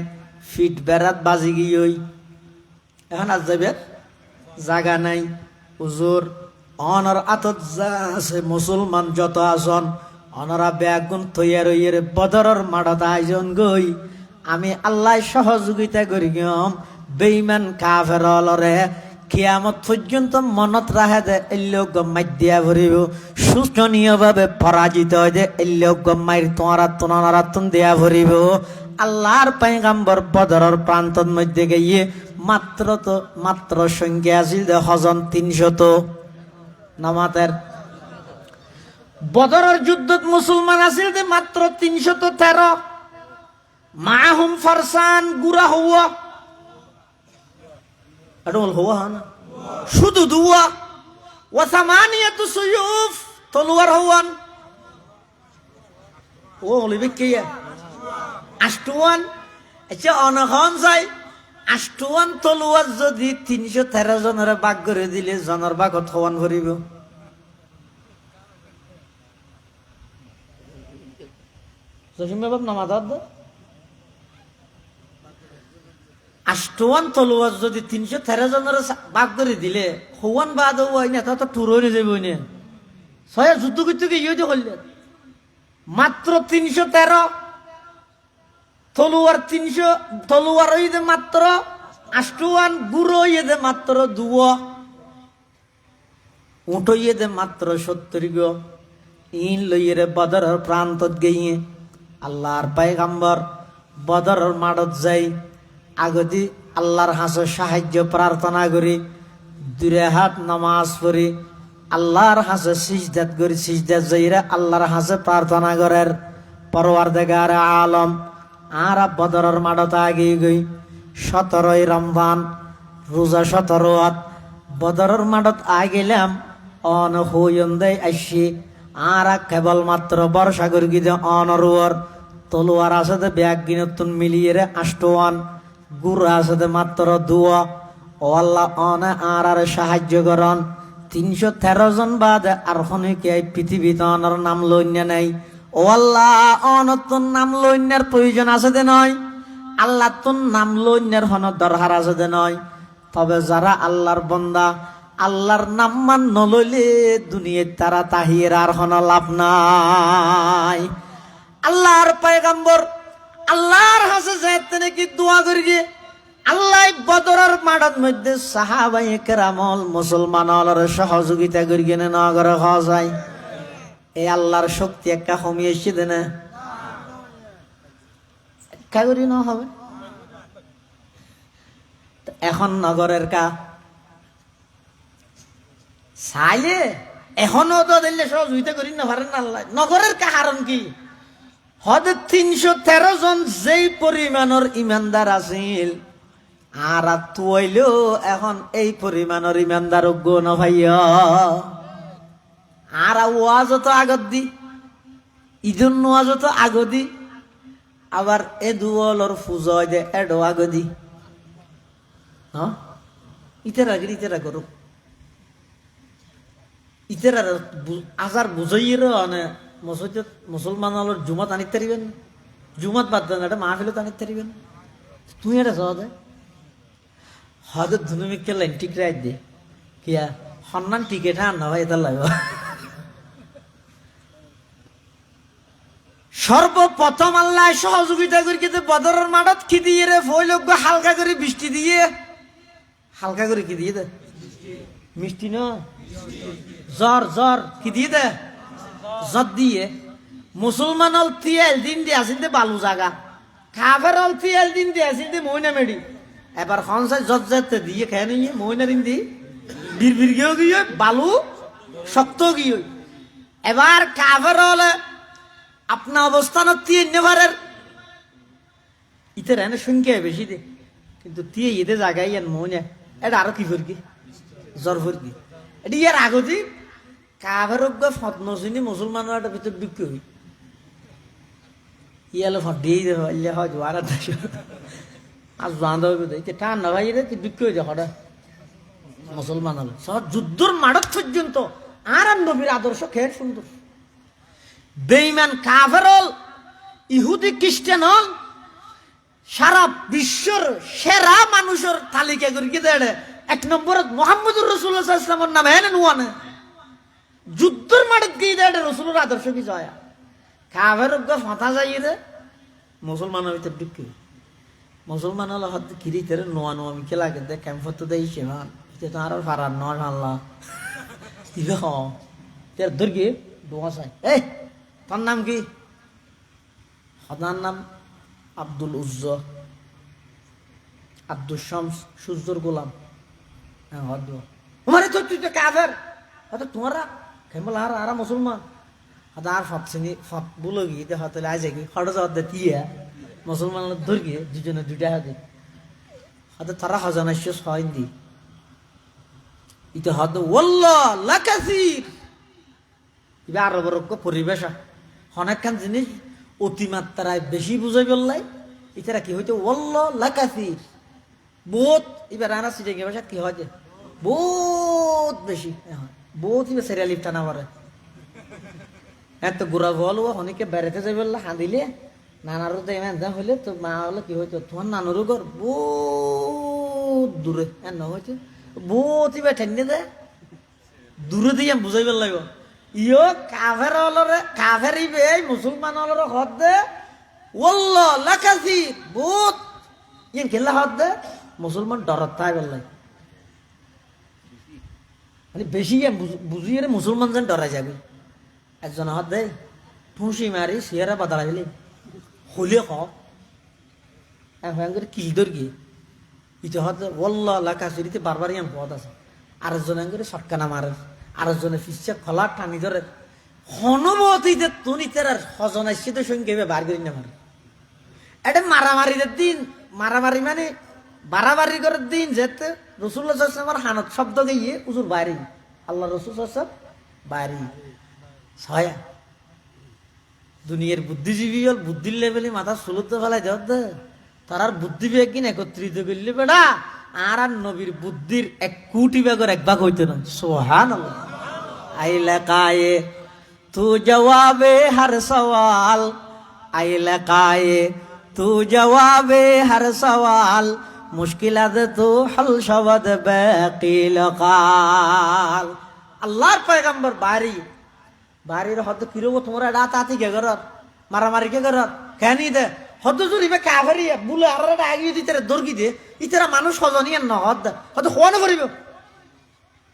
ফিট বেড়াত বাজি গিয়ে এখন আজ যাইবে জায়গা নাই। হুজুর অনর আতত যা আছে মুসলমান যত আসন অনরা ব্যাগুন তৈয়ার হইয়ের বদরের মাঠত আয়োজন গই। আমি আল্লাহ সহযোগিতা করি গম বেইমান কাফের লরে কিয়ামত পর্যন্ত মনত রাখে দে এল্লো গম্মাই দিয়া ভরিব, শোচনীয় ভাবে পরাজিত হয় যে এল্লো গম্মাইর তোনারা দিয়া ভরিব। আল্লাহর পয়গাম্বর বদরের প্রান্তর মধ্যে গিয়ে মাত্র সংখ্যা আছিল যে হজন 300 নামাতের। বদরের যুদ্ধত মুসলমান আছিল যে মাত্র 313, মাহুম ফরসান গুরা হওয়া হওয়া না শুধু দুয়া ওয়াসামানিয়াতু সুয়ুফ তলোয়ার হওয়ান ও লিবে কে আষ্টওয়ান। আচ্ছা অনখন যাই আষ্টওয়ান তলোয়ার যদি 313 জনের বাগ করে দিলে জনের বাগত হওয়ান ভরিব। আষ্টওয়ান তলোয়ার যদি 313 জনের বাগ করে দিলে হওয়ান বাদ হওয়াই না তা তো টুর হয়ে যাবে না। ছয় যুদ্ধ করতে গিয়ে করলেন মাত্র 313 তলোয়ার, 300 তলোয়ার হইতে মাত্র আষ্টওয়ান, গুড়ো হইতে মাত্র 2, উঠ হইতে মাত্র 70 গো। ইন লইয়ে বদরের প্রান্তত গিয়ে আল্লাহর পয়গাম্বর বদরের মাঠত যাই আগতি আল্লাহর হাসে সাহায্য প্রার্থনা করি, 2 হাত নামাজ পড়ি আল্লাহর হাসে সিজদাত করি, সিজদাত যাইরা আল্লাহর হাসে প্রার্থনা করার পরওয়ারদিগার আলম। আর বদরের মাঠত আগে গই 17 রমজান রোজা 17 বদরের মাঠত গেলাম অন হইন দেয় আসি। আর কেবল মাত্র বর্ষা করি গিয়ে অনরুয়ার তলোয়ার আছে ব্যাগ গিনতুন মিলিয়ে রে আষ্টওয়ান, গুড় আছে মাত্র 2। ও আল্লাহ অন আর সাহায্য করন। 313 জন বাদ আর খনিকে পৃথিবীতে অনর নাম লইন্যা নাই। ও আল্লাহ অনতুন নাম লইন্যার প্রয়োজন আছে দে নয়, আল্লাহ তোর নাম লইন্যার হন দরকার আছে দে নয়। তবে যারা আল্লাহর বন্দা আল্লাহর নাম মান নলইলে দুনিয়ায় তারা তাহির আর হন লাভ নাই। আল্লাহর পয়গাম্বর আল্লাহর হাসে যাইতে নাকি দোয়া করি গে আল্লাহ বদরের মাঠের মধ্যে সাহাবায়ে কেরামল মুসলমানদের সহযোগিতা করি গেনে নগরে হওয়া যায়। এই আল্লাহর শক্তি একটা কমিয়ে এসে দে না একা করি না হবে। এখন নগরের কা চাইলে এখনো তো দিলে সহযোগিতা করি না পারেন আল্লাহ। নগরের কারণ কি হয়তো 313 জন যেই পরিমাণের ইমানদার আছিল আর তুইলেও এখন এই পরিমাণের ইমানদার গুণ ভাইয়া। আর ওয়াজ তো আগত দি ঈদুন ওয়াজ তো আগদি, আবার এ দুয়ালর পুজো দে এডো আগদি। হ্যাঁ ইতেরা করুক ইতেরা আজার বুঝাইয়ের মানে মসজিদ মুসলমানের জুমাত আনিতে পারিবেন, জুমাত বাদ দেন এটা মাহফিলত আনিতে পারিবেন। তুই এটা যাওয়া দে হয়তো ধুনুমিকে লাইন ঠিক রাখ দে কিয়া সন্মান টিকেট আন না ভাই এটা লাগবে। সর্বপ্রথম আল্লাহ সহযোগিতা করি কিন্তু বদরের মাঠত কি দিয়ে রে ফইলক হালকা করে বৃষ্টি দিয়ে, হালকা করে কি দিয়ে দে মিষ্টি ন জ্বর কি দিয়ে দে জ্বর দিয়ে। মুসলমান হল 3 দিন দিয়ে আসিন দে বালু জাগা, কাফের হল 3 দিন দিয়ে আসিন দে মইনা মেডি। এবার খনসাই জ্বর যেতে দিয়ে খেয়ে নিয়ে মইনা দিন দি বীর গিয়েও গিয়ে বালু শক্ত গিয়ে। এবার কাফের হলে আপনার অবস্থান নেভারের ইতে এনে সংখ্যা বেশি দে কিন্তু তিয়ে ইদে জায়গায় ইয়ান মনে এটা আরো কি ফরকি জ্বর ফরকি এটি ইয়ার আগতি কাভের ফতনসিনী মুসলমানের একটা ভিতর বিক্রি হই ইয়ালে ফট দিয়ে হয় জোয়ার আর জান ঠান্ডা ভাই রে দুঃখ হয়ে যায় মুসলমান হল সব যুদ্ধর মাঠত পর্যন্ত আর নবীর আদর্শ খেয়ে সুন্দর বেঈমান কাফের হল ইহুদি খ্রিস্টান হল সারা বিশ্বর সেরা মানুষের তালিকা করে দেয় এক নম্বরত মোহাম্মদুর রাসূলুল্লাহ সাল্লাল্লাহু আলাইহি ওয়াসাল্লামের নাম এনে নুয়ানে যুদ্ধর মাঠত গিয়ে দেয় রাসূলের আদর্শ কি যায় কাফের ফাঁতা যাই রে মুসলমানের ভিতর দুঃখ মুসলমান হল হাত কিরি তেরে নোয়া নোয়া মিকে লাগে দে ক্যাম্পত দেই সেমান তো আর ফারার নয় আল্লাহ ইবে হ তের দর্গে দোয়া চাই এই তার নাম কি হদার নাম আব্দুল উজ্জ আব্দুল শামস সূর্যর গোলাম হ্যাঁ হদ তোমারে তো তুই তো কাফের হয়তো তোমারা কেমন আর মুসলমান হয়তো আর ফাপসিনি ফাপ বলো গিয়ে দে হয়তো আজ কি হঠাৎ হতে তিয়া মুসলমান ধরগে দুজনে দুইটা হাতে হয়তো তারা হজানাস্য ছয় দি ইতো হয়তো ওল্লাহ লাকাসির ইবে আরো বড় পরিবেশ অনেকখান জিনিস অতিমাত্রায় বেশি বুঝাই বললাই ইতারা কি হইতো ওল্লাহ লাকাসির বহুত এবার আনা সিটে গে ভাষা কি হয় যে বহুত বেশি বহুত ইবে সেরিয়ালিপ টানা পরে এত গোড়া বল অনেকে বেড়াতে যাই বললা হাঁদিলে নানারও তো এমন হইলে তো মা হলো কি হইতো তোমার নানুরও ঘর বহুত দূরে এন হয়েছে বহুত ইবে ঠেনে দেয় দূরে দিয়ে বুঝাই বেল লাগব ইয় কাফের হলরে কাফের ইবে মুসলমান হলরে হদ দে ওল্লাহ লাকাসি বহুত ইয়ে খেলা হদ দে মুসলমান ডরত তাই বেল লাগে মানে বেশি বুঝিয়ে মুসলমান যেন ডরা যাবে একজন হদ দে ঠুসি মারি সিয়ারা বাদালা গেলি হলে করে কিল দর গিয়ে ইতে হদ ওল্লাহ লাকাসিরিতে বারবার ইয়ান পথ আছে আরেকজন করে সটকানা মারে আরেকজনে ফিসে খোলা টানি ধরে হনবতীতে তুনিতে হজন আসছে তো সঙ্গে বার করি না মারে এটা মারামারিদের দিন মারামারি মানে বাড়াবাড়ি করার দিন যেতে রসুল্লাহ সাল্লামের হানত শব্দ গিয়ে উজুর বাইরে আল্লাহ রসুল সাল্লাম বাইরে ছয়া দুনিয়ার বুদ্ধিজীবী হল বুদ্ধির লেভেলে মাথা সুলুতে ফেলাই দেওয়া দে তার আর বুদ্ধি বেগিন একত্রিত করলে বেড়া আর নবীর বুদ্ধির এক কোটি বেগর এক ভাগ হইতে না সুবহানাল্লাহ আইলা কায়ে তু জবাবে হর সওয়াল আইলা কায়ে তু জবাবে হর সওয়াল মুশকিলাত তু হল শবদ বাকিল কাল আল্লাহর পয়গম্বর বাড়ির হয়তো কিরব তোমরা রাত আতি কে ঘর মারামারি কে ঘর কেন দে হয়তো যদি কাভারি বুলে আর আগিয়ে দিতে দর্গি দিয়ে ইতারা মানুষ সজনীয় ন হদ হয়তো হওয়া না করিব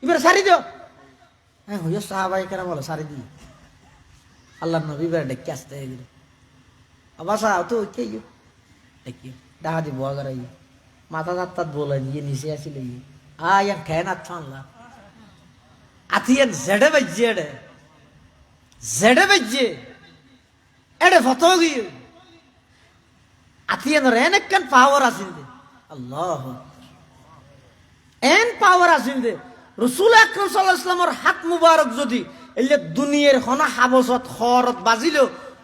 এবার সারি দিও হ্যাঁ হইয়া সাহাবাই কেন বলো সারি দি আল্লাহ নবী বেড়ে ডেকে আসতে গেল বাসা তো কে ডেকি ডাহা দিব আগার মাথা তাত বলে নিয়ে নিচে আসিল আয়া খেন আচ্ছা আল্লাহ আথিয়ান জেডে বাজ্যে জেডে বাজ্যে এডে ফটো গিয়ে আথিয়ান এন পাওয়ার আসিল দে আল্লাহ এন পাওয়ার আসিল দে রসুল আকরাম সাল্লাল্লাহু আলাইহি ওয়াসাল্লামের হাত মুবারক যদি এলে দুনিয়ার হনা হাবসত খরত বাজিল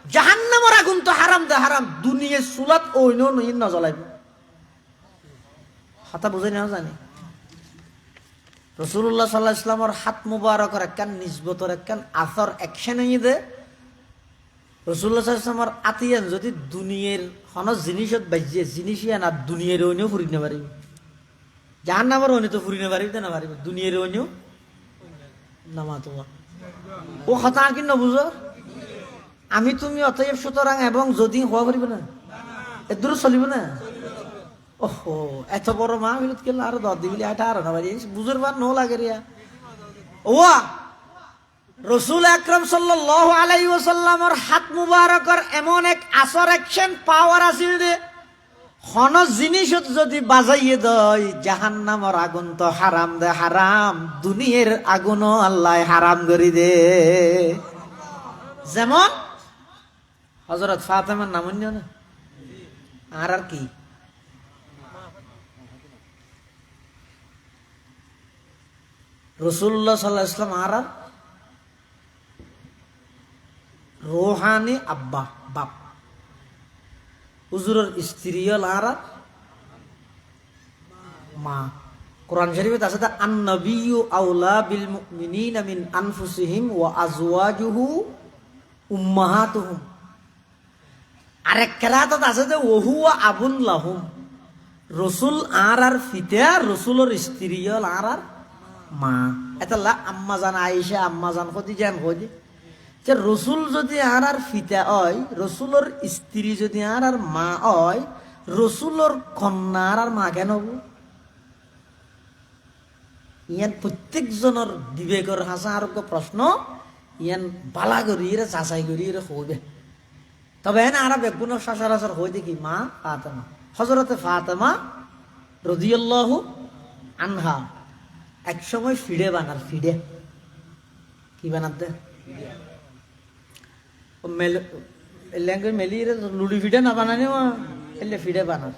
জাহান্নামের আগুন তো হারাম দে হারাম দুনিয়ার সুলাত ওইনো নইন না জ্বলাইব হাতা বুঝাই না জানি রাসূলুল্লাহ সাল্লাল্লাহু আলাইহি ওয়াসাল্লামের হাত মুবারকের একখান নিসবতর একখান আথর অ্যাকশন হই দে রাসূলুল্লাহ সাল্লাল্লাহু আলাইহি ওয়াসাল্লামের আতিয়ান যদি দুনিয়ার হন জিনিসত বাজিয়ে জিনিসই না দুনিয়ার ওইনো ফুরি না পারিব জাহান্নামের ওইনো তো ফুরি না পারিব না পারিব দুনিয়ার ওইনো নামা তোমা ও কথা কি না বুঝো আমি তুমি অতএব সুতরাং এবং যদি হওয়া পারিব না এদূর চলিব না ওহো এত বড় মা বিলত কেলা আর দর দিবিলি এটা আর না বাজি বুঝুর বার নো লাগে রিয়া ওয়া রাসূল আকরাম সাল্লাল্লাহু আলাইহি ওয়াসাল্লামের হাত মুবারকের এমন এক আসর অ্যাকশন পাওয়ার আছিল যে হন জিনিসত যদি বাজাইয়ে দেয় জাহান্নামের আগুন তো হারাম দে হারাম দুনিয়ার আগুনও আল্লাহ হারাম করে দে যেমন হযরত ফাতেমার নাম না আর কি রাসূলুল্লাহ সাল্লাল্লাহু আলাইহি ওয়াসাল্লাম আর রোহানি আব্বা বাপ হুজুরের স্ত্রী আর মা। কোরআন শরীফে আছে আন-নাবিয়্যু আওলা বিল মুমিনিনা মিন আনফুসিহিম ওয়া আজওয়াজুহু উম্মাহাতুহুম। আরেক কেরাতত আছে যে ওহু আবুন লাহুম, রসুল আর ফিতা রসুলের স্ত্রী হল আর মা। এটা আম্মা জান আয়েশা আম্মা জান খদিজান কই যে রসুল যদি আর ফিতা হয়, রসুলের স্ত্রী যদি আর মা হয়, রসুলের কন্যা আর মা কেন হব? ইয়ান প্রত্যেকজনের বিবেকের হাসা আরোগ্য প্রশ্ন, ইয়ান বালা করি যাচাই করি হইবে। তবে এনে আর বেগুন সচরাচর হই দেখি মা ফাতেমা, হযরতে ফাতেমা রাদিয়াল্লাহু আনহা এক সময় ফিডে বানার, ফিডে কি বানাতে ল্যাঙ্গুয়েজ মেলিয়ে লুডি ফিডে না বানানি এলে ফিডে বানার।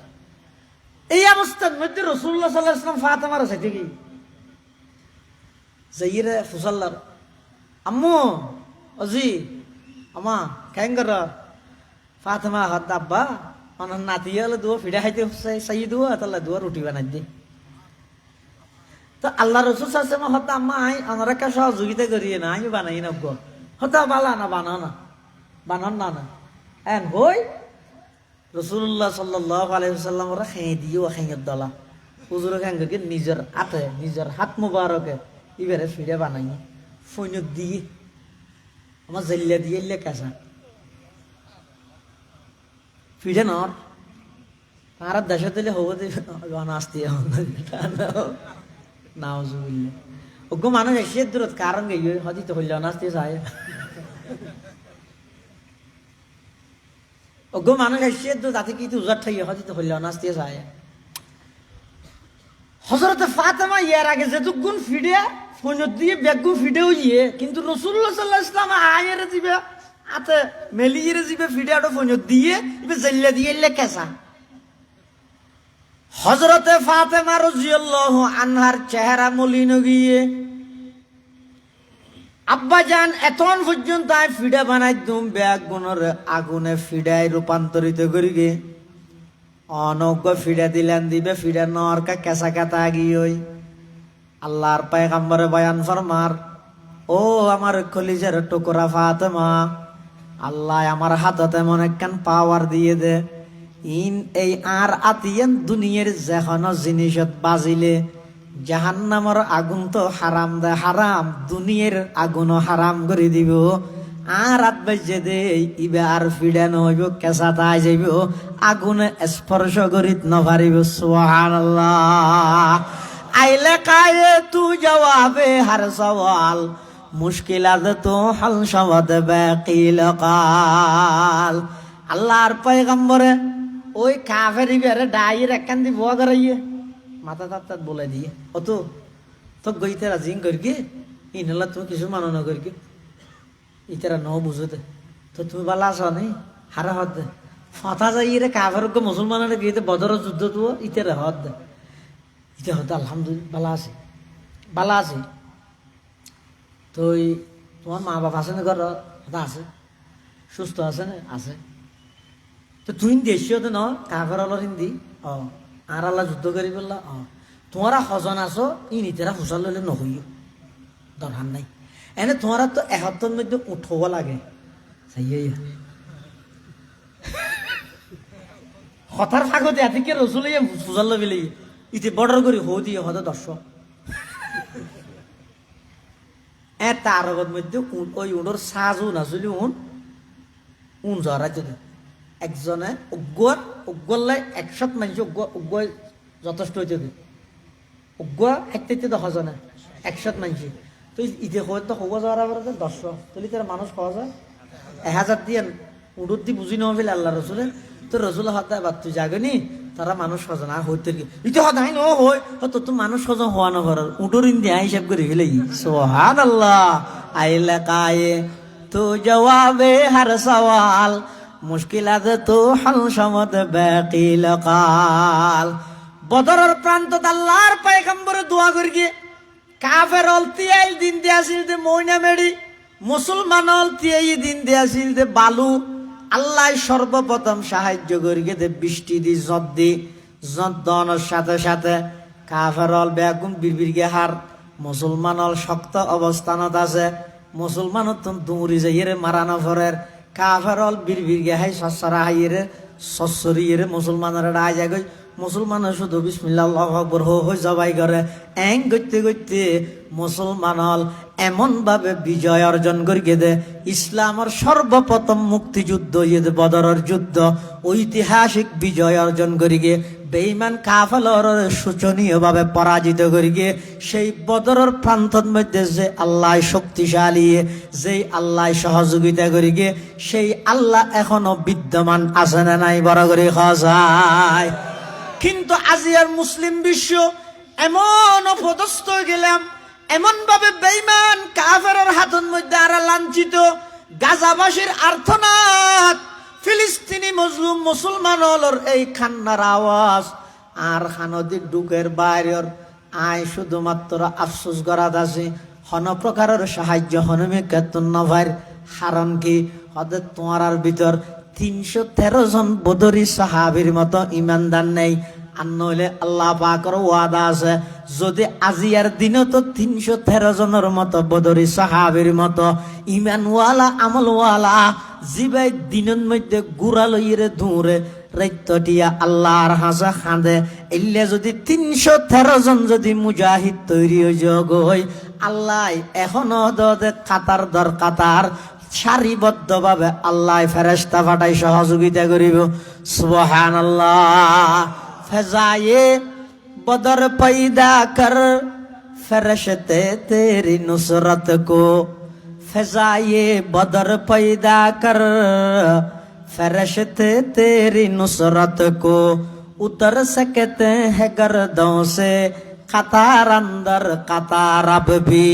এই অবস্থার মধ্যে রাসূলুল্লাহ সাল্লাল্লাহু আলাইহি ওয়াসাল্লাম ফাতেমার সাথে কি যাইরে ফুসাল্লার আম্মু অজি আমা কেন কর ফাতেমা হাত আব্বা অনার নাতি হলে দুয়া ফিডে খাইতে চাই দুয়া তাহলে দুয়া রুটি বানাই দি। তো আল্লাহ রসুল সাল্লাল্লাহু আলাইহি ওয়াসাল্লাম আম্মা আই আমার একটা সহযোগিতা করিয়ে না, আমি বানাই না গো হতা বালা না বানাও না বানান না না এন হই রাসূলুল্লাহ সাল্লাল্লাহু আলাইহি ওয়াসাল্লাম ওরা খেয়ে দিও খেয়ে দলা হুজুর খাঙ্গকে নিজের হাতে নিজের হাত মুবারকে এবারে ফিরে বানাই ফৈনক দিয়ে আমার জেল্লা দিয়ে এলে কাঁচা ফিরে নর তার দেশে দিলে হবো আসতে নাও জুবিল্লে ওগো মানুষ এসে দূরত কারণ গেই হদি তো হইলে অনাস্তে চায় ওগো মানুষ এসে দূর তাতে কি উজার ঠাই হদি তো হইলে অনাস্তে চায়। হযরতে ফাতেমা ইয়ার আগে যেটুকুন ফিডে ফোন দিয়ে বেগু ফিডেও ইয়ে, কিন্তু রাসূলুল্লাহ সাল্লাল্লাহু আলাইহি ওয়াসাল্লাম আয়ের দিবে আতে মেলিয়ে দিবে ফিডে আটো ফোন দিয়ে ইবে জেল্লা দিয়ে এলে কেসা। হযরতে ফাতেমা রাদিয়াল্লাহু আনহার চেহারা মলিন গিয়ে আব্বা জান এতন পর্যন্ত আই ফিডা বানাই দুম ব্যাগ গুণর আগুনে ফিডায় রূপান্তরিত করি গে অনজ্ঞ ফিডা দিলেন দিবে ফিডা নরকা কেসা কাতা গিয়ে আল্লাহর পয়গম্বরে বয়ান ফরমার, ও আমার কলিজার টুকরা ফাতেমা, আল্লাহ আমার হাততে এমন একখান পাওয়ার দিয়ে দে, ইন এই আর আতিয়ান দুনিয়ার যেখানো জিনিসত বাজিলে জাহান্নামের আগুন তো হারাম দে হারাম, দুনিয়ার আগুনও হারাম করে দিব। আর রাত বাজে দে ইবে আর ফিডা নহইব কেঁচা তাই যাইব, আগুনে স্পর্শ করিত নপারিব। সুবহানাল্লাহ। আইলে কায়ে তু জবাবে হর সওয়াল, মুশকিলাত তো হল শবদ বাকিল কাল। আল্লাহর পয়গম্বরে ওই কাফেরি বেরে ডাইর একখান দি বুয়া করাইয়ে মাথা তাত বলে দিয়ে ও তো গইতে রাজিং করকি ইনলা তুমি কিছু মানো না করকি ইতারা ন বুঝতে তো তুমি বালা আস নেই হারা হদ দে ফাতা যাই রে কাফের মুসলমানের গিয়ে বদর যুদ্ধ তো ইতারা হদ দে ইতা হদ আলহামদুলিল্লাহ বালা আছে বালা আছে। তো তোমার মা বাবা আছে না ঘর আছে সুস্থ আছে না আছে। তো তুই দেশীয় তো ন কাফের আল্লাহ হিন্দি আর আল্লাহ যুদ্ধ করি বললা তোমারা হজন আছো ই নিজেরা হুসাল লইলে নহইও দরকার নাই। এনে তোমারা তো এহত্তর মধ্যে উঠব লাগে হঠার ফাগতে এতিকে রসুল হুসাল লইলে ইতে বর্ডার করি হো দিয়ে হতে দর্শক তার মধ্যে ওই উডোর সাজু নাচলি উন জরা যদি একজনে উগ্গলাই 100 মানুষ উগ্গ যথেষ্ট হইতে উগ্গ একটাইতে 10 জনে 100 মানুষ তো ইতে হয়তো হব যাওয়ার 10 তুলি তার মানুষ পাওয়া যায় 1000 দিয়ে উডুর দি বুঝি নেওয়া ফেলে আল্লাহ রসুলের তো রসুল হাতে বাদ তুই যাগনি তারা মানুষ সজন আর হইতে ইতে হদাই ন হয় হয়তো তো মানুষ সজন হওয়া না ঘরের উডুর ইন্দিয়া হিসাব করে ফেলে সুবহানাল্লাহ। আইলা কায়ে তো জবাবে হর সওয়াল, মুশকিলাত তো হল সমদ বাকিল কাল। বদরের প্রান্তত আল্লাহর পয়গম্বর দোয়া করি কাফের অলতিয়াই দিন দিয়াছিল দে মইনা মেডি, মুসলমান অলতিয়াই দিন দিয়াছিল দে বালু। আল্লাহ সর্বপ্রথম সাহায্য করি দে বৃষ্টি দি জদ দনের সাথে সাথে কাফেরল বেগুন বিরবিরগে হার মুসলমানল শক্ত অবস্থানত আছে মুসলমানত দৌড়ি যাইয়ে মারানো ফরের কাফেরল বিরবিরগে হাই সসরা হাইয়ে সসরিয়ে মুসলমানের রায় যায় মুসলমানের শুধু বিসমিল্লাহ আল্লাহু আকবার হই জবাই করে এং করতে করতে মুসলমানল এমন ভাবে বিজয় অর্জন করিয়ে দে ইসলামের সর্বপ্রথম মুক্তিযুদ্ধ ইয়ে বদরের যুদ্ধ ঐতিহাসিক বিজয় অর্জন করিয়ে বেঈমান কাফেরর শোচনীয় ভাবে পরাজিত করিয়ে সেই বদরের প্রান্তর মধ্যে যে আল্লাহ শক্তিশালী যে আল্লাহ সহযোগিতা করিয়ে সেই আল্লাহ এখনো বিদ্যমান আছে না নাই বড় করে খায়। কিন্তু আজিয়ার মুসলিম বিশ্ব এমন অপদস্থ গেলাম এমন ভাবে বেঈমান কাফেরের হাতের মধ্যে আর লাঞ্ছিত গাজাবাসীর আর্তনাদ ফিলিস্তিনি মজলুম মুসলমানর এই খান্নার আওয়াজ আর খানদিক ডুকের বাইরের আয় শুধুমাত্র আফসোস করাত আছে হন প্রকারের সাহায্য হনমিকাতুন নভার হারণ কি হদে তোমার ভিতর 313 জন বদরি সাহাবীর মতো ইমানদার নেই আর নইলে আল্লাহ পাকের ওয়াদা আছে যদি আজিয়ার দিনও তো 313 জনের মতো বদরি সাহাবীর মতো ইমানওয়ালা আমলওয়ালা জিবাই দিনের মধ্যে গুড়া লইরে দূরে রাইতটিয়া আল্লাহর হাসা খাঁদে এলে যদি 313 জন যদি মুজাহিদ তৈরি হই আল্লাহ এখনো দে কাতার দর কাতার সারিবদ্ধভাবে আল্লাহ ফেরেশতা পাঠাই সহযোগিতা করিব সুবহানাল্লাহ। ফজায়ে বদর পয়দা কর ফেরেশতে তেরি নুসরত কো ফজায়ে বদর পয়দা কর ফেরেশতে তেরি নুসরত কো उतर सकते हैं गर्दों से कतार अंदर कतार अब भी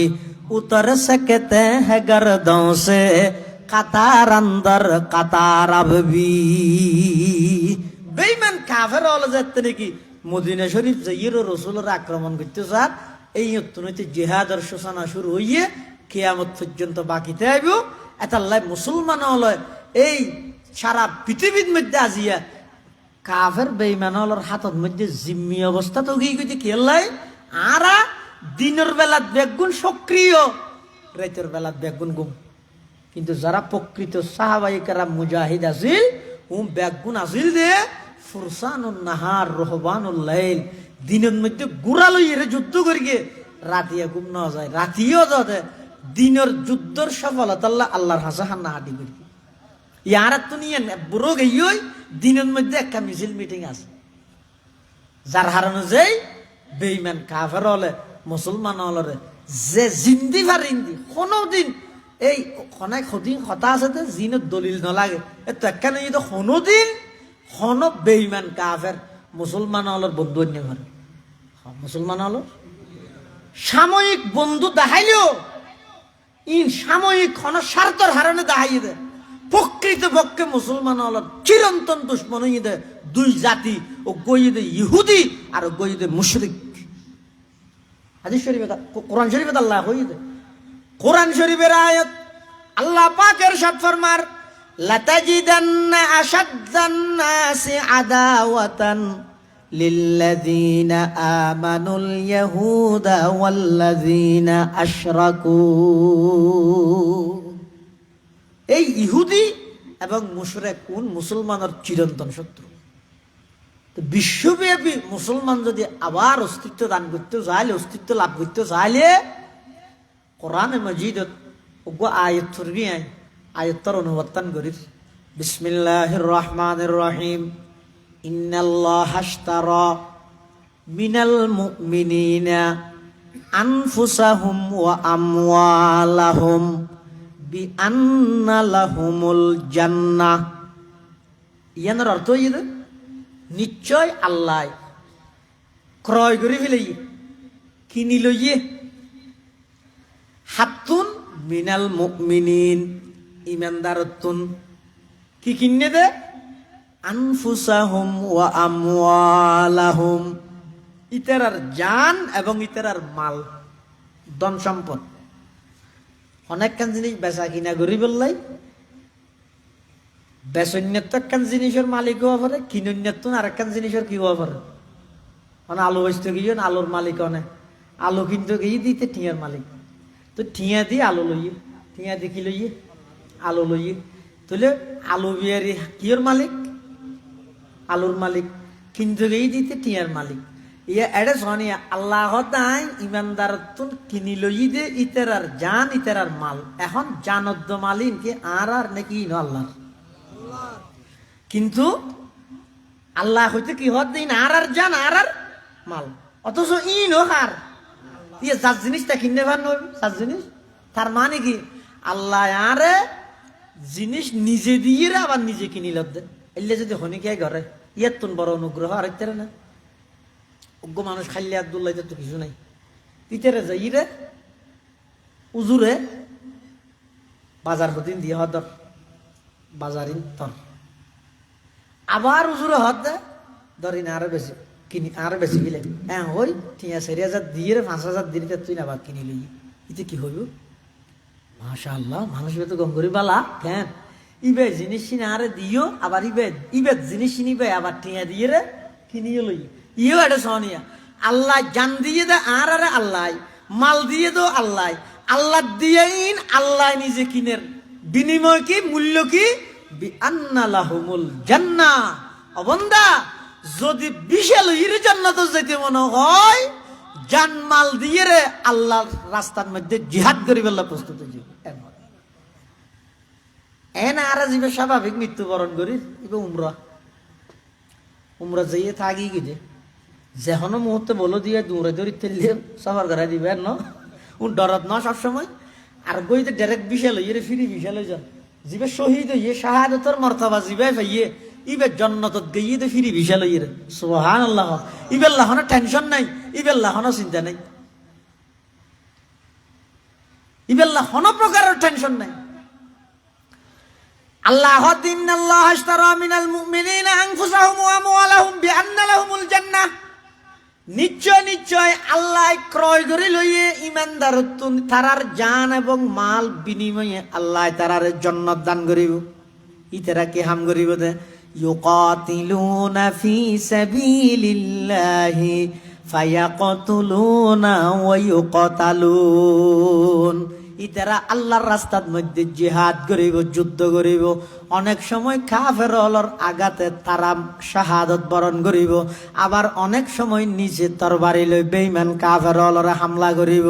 उतर सकते हैं गर्दों से कतार अंदर कतार अब भी। বেঈমান কাফের হল যাচ্ছে নাকি মদিনা শরীফ যাইয়ের রাসূলের আক্রমণ করতে স্যার এই অত্যনৈতিক জিহাদের সূচনা শুরু হইয়ে কিয়ামত পর্যন্ত বাকিতে আইব এতাল্লাই মুসলমান হল এই সারা পৃথিবীর মধ্যে আজিয়া কাফের বেঈমান হলর হাতত মধ্যে জিম্মি অবস্থা তো গিয়ে গিয়ে খেললাই আরা দিনের বেলা বেগুন সক্রিয় রাতের বেলা বেগুন গুম কিন্তু যারা প্রকৃত সাহাবায়ে কেরাম মুজাহিদ আছিল বেগুন আছিল দে ফুরসানুন নাহার রহবানুল লাইল দিনের মধ্যে গুড়া লইয়ে যুদ্ধ করিয়ে রাতিয়া ঘুম না যায় রাতিও যাতে দিনের যুদ্ধের সফলতা আল্লাহর হাসা হান্না হাঁটি করি ইয়ার তো নিয়ে বুড়ো গেই দিনের মধ্যে একটা মিছিল মিটিং আছে যার হারানো যাই বেঈমান কাফের হলে মুসলমান হলরে যে জিন্দি ফারিন্দি কোনোদিন এই খনায় খদিন হতা আছে তো জিনের দলিল নলাগে তো একখানে তো কোনোদিন হন বেঈমান কাফের মুসলমান হলর বন্ধু অন্য ঘরে মুসলমান হল সাময়িক বন্ধু দেখাইলেও ইন সাময়িক হন স্বার্থর হারণে দেখাইয়ে দেয় প্রকৃত পক্ষে মুসলমান হল চিরন্তন দুশ্মন হয়ে দেয় দুই জাতি ও গইদে ইহুদি আর গইদে মুশরিক। হাদিস শরীফে কোরআন শরীফে আল্লাহ হয়ে দেয় কোরআন শরীফের আয়াত আল্লাহ পাক ইরশাদ ফরমার লাতাজিদান্না আশাদ্দান নাসি আদাওয়াতান লিল্লাযীনা আমানুল ইয়াহুদা ওয়াল্লাযীনা আশরাকু। এই ইহুদি এবং মুশরিক কোন মুসলমানের চিরন্তন শত্রু। বিশ্বব্যাপী মুসলমান যদি আবার অস্তিত্ব দান করতে চাইলে অস্তিত্ব লাভ করতে চাইলে কোরআন মজিদত ওগো আয়াত থরবি আয়াতর অনুবর্তন করি বিসমিল্লাহির রহমানির রহিম ইন্নাল্লাহা আশতারা মিনাল মুমিনিনা আনফুসাহুম ওয়া আমওয়ালাহুম বিআন্না লাহুমুল জান্নাহ। ইয়ার অর্থ ইয়ে নিশ্চয় আল্লাহ ক্রয় করে ফেলে কিনি লইয়ে হাতুন মিনাল মুমিনিন ইমানদারতুন কি কিনে দে আনফুসাহুম ওয়া আমওয়ালাহুম ইতারার জান এবং ইতারার মাল ধন সম্পদ। অনেকখান জিনিস বেচা কিনা করি বললাই বেচন্যত একখান জিনিসের মালিক হওয়া পারে কিনন্যত আর একখান জিনিসের কি হওয়া পারে মানে আলু বেচতে গিয়ে আলুর মালিক অনে আলু কিনতে গিয়ে দিতে টিয়ার মালিক তো টিয়া দিয়ে আলু লইয়ে টিয়া দিয়ে কি লইয়ে আলু লইয়ে তুলে আলু বিয়ারি কিয়র মালিক আলুর মালিক কিনতে গিয়ে দিতে টিয়ার মালিক ইয়ে এডে শনিয়া আল্লাহ তাই ইমানদার তুন কিনি লই দে ইতেরার জান ইতেরার মাল এখন জানদ্দ মালিন কে আর নাকি ইনো আল্লাহ কিন্তু আল্লাহ হইতে কি হত দিন আর জান আর মাল অথচ ইনো হার ইয়ে যার জিনিসটা কিনতে পার নই যার জিনিস তার মানে কি আল্লাহ আরে জিনিস নিজে দিয়ে আবার নিজে কিনি লদ দেন এলে যদি হনিকে ঘরে ইয়ার তুন বড় অনুগ্রহ আর ইত্যারে না অজ্ঞ মানুষ খাইলে আব্দুল্লাহ তো কিছু নাই ইতেরে যাই রে উজুরে বাজার হদিন দিয়ে হদর বাজারিন তর আবার উজুরে হদ দে ধরিন আরো বেশি কিনি আরো বেশি গিলে হ্যাঁ হই ঠিক আছে 4,000 দিয়ে 5,000 দিলে তুই না আবার কিনি লই ইতে কি হইব মাশাআল্লাহ মানুষ তো গঙ্গরি বালা কেন ইবে জিনিস কিনে আরে দিও আবার ইবে জিনিস নিবে আবার টিয়া দিয়ে রে কিনিয়ে লই ইও এটা সোনিয়া আল্লাহ জান দিয়ে দে আর আরে আল্লাহ মাল দিয়ে দো আল্লাহ আল্লাহ দিয়েইন আল্লাহ নিজে কিনের বিনিময় কি মূল্য কি বিআন্না লাহুমুল জান্নাহ অবন্দা যদি বিশাল হির জান্নাত যেতে মনে হয় জান মাল দিয়ে রে আল্লাহর রাস্তার মধ্যে জিহাদ করি বললা প্রস্তুত হয়ে এন আর জীবে স্বাভাবিক মৃত্যুবরণ করি এবার উমরা যাইয়ে থাকি গিয়ে যেন মুহূর্তে বলো দিয়ে দূরে দৌড়ি তেলে সফর করা দিবে ন ডরত ন সবসময় আর গইতে ডাইরেক্ট বিশাল হইয়ে ফিরি বিশাল হয়ে যান জিবে শহীদ হইয়ে শাহাদতর মর্তবা জিবে ভাইয়ে ইবে জন্নতত গইয়ে তো ফিরি বিশাল হইয়ে সুবহানাল্লাহ ইবের লাহনো টেনশন নাই ইবের লাহনো চিন্তা নাই ইবের লাহনো প্রকারের টেনশন নাই আল্লাহ ইন্নাল্লাহ আশতারা মিনাল মুমিনিনা আনফুসাহুম ওয়া আমওয়ালাহুম বিআন্না লাহুমুল জান্নাহ নিশ্চয় নিশ্চয় আল্লাহ ক্রয় করে লইয়ে ইমানদার তারার জান এবং মাল বিনিময়ে আল্লাহ তারার জান্নাত দান করিব ইতারা কি হাম করিব দে ইউকাতিলুনা ফি সাবিলিল্লাহি ফায়াকতুলুনা ওয়া ইউকাতালুন ইতারা আল্লাহর রাস্তার মধ্যে জিহাদ করিব যুদ্ধ করিব অনেক সময় কাফের হলর আঘাতে তারা শাহাদত বরণ করিব আবার অনেক সময় নিজে তরবারি লই বেঈমান কাফের হলর হামলা করিব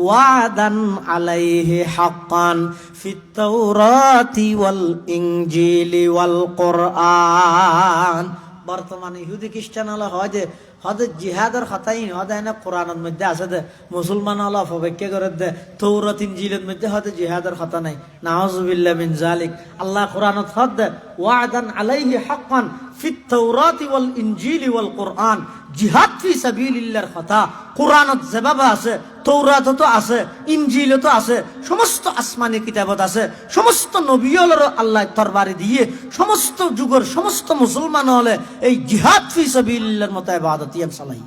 ওয়াদান আলাইহি হাক্কান ফিত তাওরাতি ওয়াল ইনজিলি ওয়াল কুরআন বর্তমানে ইহুদি খ্রিস্টান হলো হয় যে হদে জিহাদের কথাই হদে না কোরআনের মধ্যে আছে দে মুসলমান হলো অপব্যাখ্যা করে দে তৌরাত ইনজিলের মধ্যে হদে জিহাদের কথা নাই নাউযুবিল্লাহ মিন যালিক আল্লাহ কোরআনত হদ দে ওয়াদান আলাইহি হাক্কান ফিত তাওরাতি ওয়াল ইনজিলি ওয়াল কুরআন জিহাদ ফি সাবিলিল্লাহর কথা কোরআনত যেভাবে আছে তৌরাতত আছে ইনজিলত আছে সমস্ত আসমানি কিতাবত আছে সমস্ত নবীদের আল্লাহ তরবারি দিয়ে সমস্ত যুগের সমস্ত মুসলমান হলে এই জিহাদ ফি সাবিলিল্লাহর মত ইবাদত ইয়াম সালাই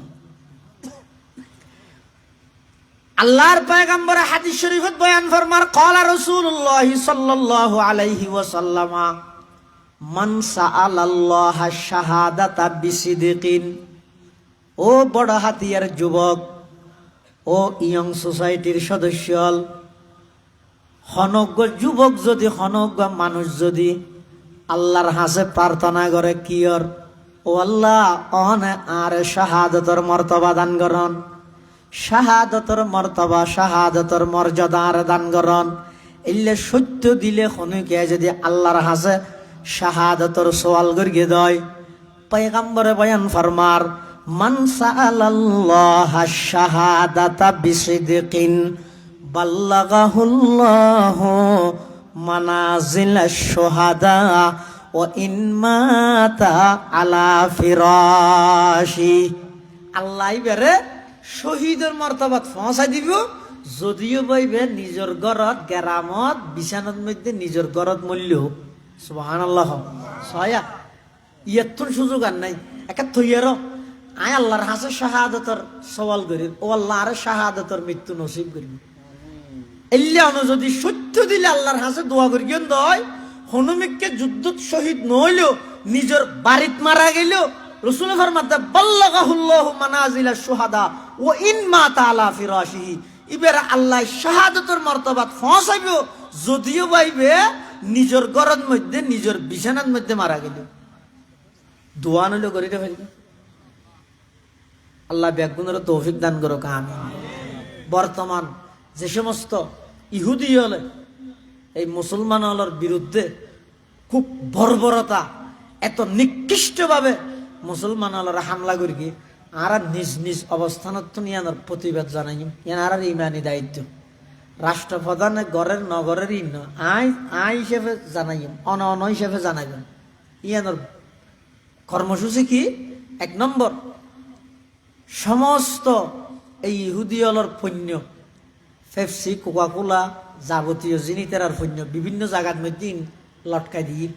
আল্লাহর পয়গম্বর হাদিস শরীফত বয়ান ফরমার ক্বালা রাসূলুল্লাহ সাল্লাল্লাহু আলাইহি ওয়াসাল্লাম মান সাআলাল্লাহ শাহাদাতা বিসিদকিন ও বড় হাতিয়ার যুবক ও ইয়ং সোসাইটির সদস্য হনজ্ঞ যুবক যদি হনজ্ঞ মানুষ যদি আল্লাহর হাসে প্রার্থনা করে কিয়র ও আল্লাহ অনে আর শাহাদতর মর্তবা দান করন শাহাদতর মর্তবা শাহাদতর মর্যাদা আর দান করন এলে সত্য দিলে হনুকে যদি আল্লাহর হাসে শাহাদতর সওয়াল করিয়ে দেয় পয়গম্বরে বয়ান ফরমার মান সাআলাল্লাহা শাহাদাতা বিসিদকিন বাল্লাগাহুল্লাহু মানাজিলাশ শুহাদা ওয়া ইন মাতা আলা ফিরাশি আল্লাহ বেরে শহীদের মর্তবাত পৌঁছাই দিব যদিও বইবে নিজের ঘরত গেরামত বিছানার মধ্যে নিজের ঘরত মূল্য সুবহানাল্লাহ সয়া ইয়াতুন সুযোগ আর নাই একা থইয়ারো আয় আল্লাহর হাসে শাহাদতর সওয়াল করি ও আল্লাহ আর শাহাদতর মৃত্যু নসিব করিব এল্লে অন যদি সত্য দিলে আল্লাহর হাসে দোয়া করি কেন দয় হনুমিককে যুদ্ধ শহীদ নইলেও নিজের বাড়িত মারা গেল রাসূল ফরমাতে বাল্লাগাহুল্লাহু মানাজিলাশ শুহাদা ওয়া ইন মাতা আলা ফিরাশিহি, ইবের আল্লাহ শাহাদাতের মর্তবা পৌঁছাইব যদিও বাইবে নিজের ঘরের মধ্যে নিজের বিছানার মধ্যে মারা গেল। দোয়া নইলে করিতে ফেলবে। আল্লাহ ব্যাগুনের তৌফিক দান করো আমিন। বর্তমান যে সমস্ত ইহুদি হলে এই মুসলমান হলের বিরুদ্ধে খুব বর্বরতা, এত নিকৃষ্টভাবে মুসলমান হলের হামলা করি কি আর নিজ নিজ অবস্থানত নিয়ানোর প্রতিবাদ জানাই আর ইমানি দায়িত্ব রাষ্ট্রপ্রধানে গড়ের নগরের আই হিসেবে জানাই অন হিসেবে জানাইবেন। ইয়ানোর কর্মসূচি কি? 1 নম্বর, সমস্ত এই ইহুদি হলর পণ্য পেপসি, কোকাকোলা, যাবতীয় জিনিসের পণ্য বিভিন্ন জায়গার মধ্যে লটকাই দিয়ে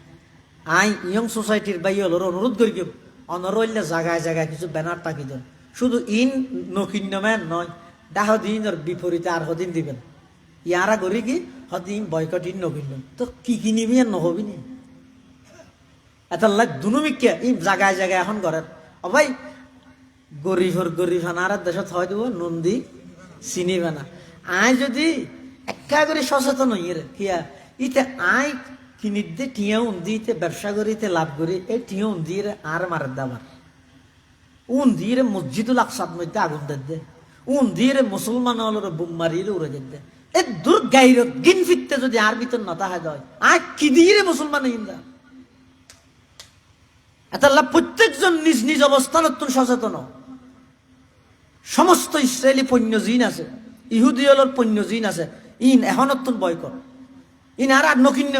ইয়ং সোসাইটির বাই হলর অনুরোধ করি অনরইলে জায়গায় জায়গায় কিছু ব্যানার টাকি দেন। শুধু নকিন্য ম্যান নয়, ডাহ দিনের বিপরীতে আর হদিন দিবেন। ইয়ারা করি কি হদিন বয়কট নকিন্য তো কি কিনিবি আর নহবি নি এত লাগ দুনুমিকে ই জায়গায় জায়গায় এখন করেন। ও ভাই গরিব আর দেশত হয় দিব নন্দী চিনিবে না। যদি একা করে সচেতন হইয়ে কিয়া ইতে কিনি দে টিয়া উন্দি ইতে ব্যবসা করি ইতে লাভ করি এই টিয়া উন্দি আর মারের দাবার উন্দি মসজিদুল আকসার মধ্যে আগুন দে উন্দি মুসলমান হলের বুম মারিয়ে উড়ে যেতে এ দূর গাইর গিন ফিরতে যদি আর ভিতর নতা হয় দেয় কি দিয়ে মুসলমান ইন্দা এত প্রত্যেকজন নিজ নিজ অবস্থান সচেতন। সমস্ত ইসরায়েলি পণ্য জিন আছে, ইহুদি হলর পণ্য জিন আছে, এখন বয়কট আর নকিন্য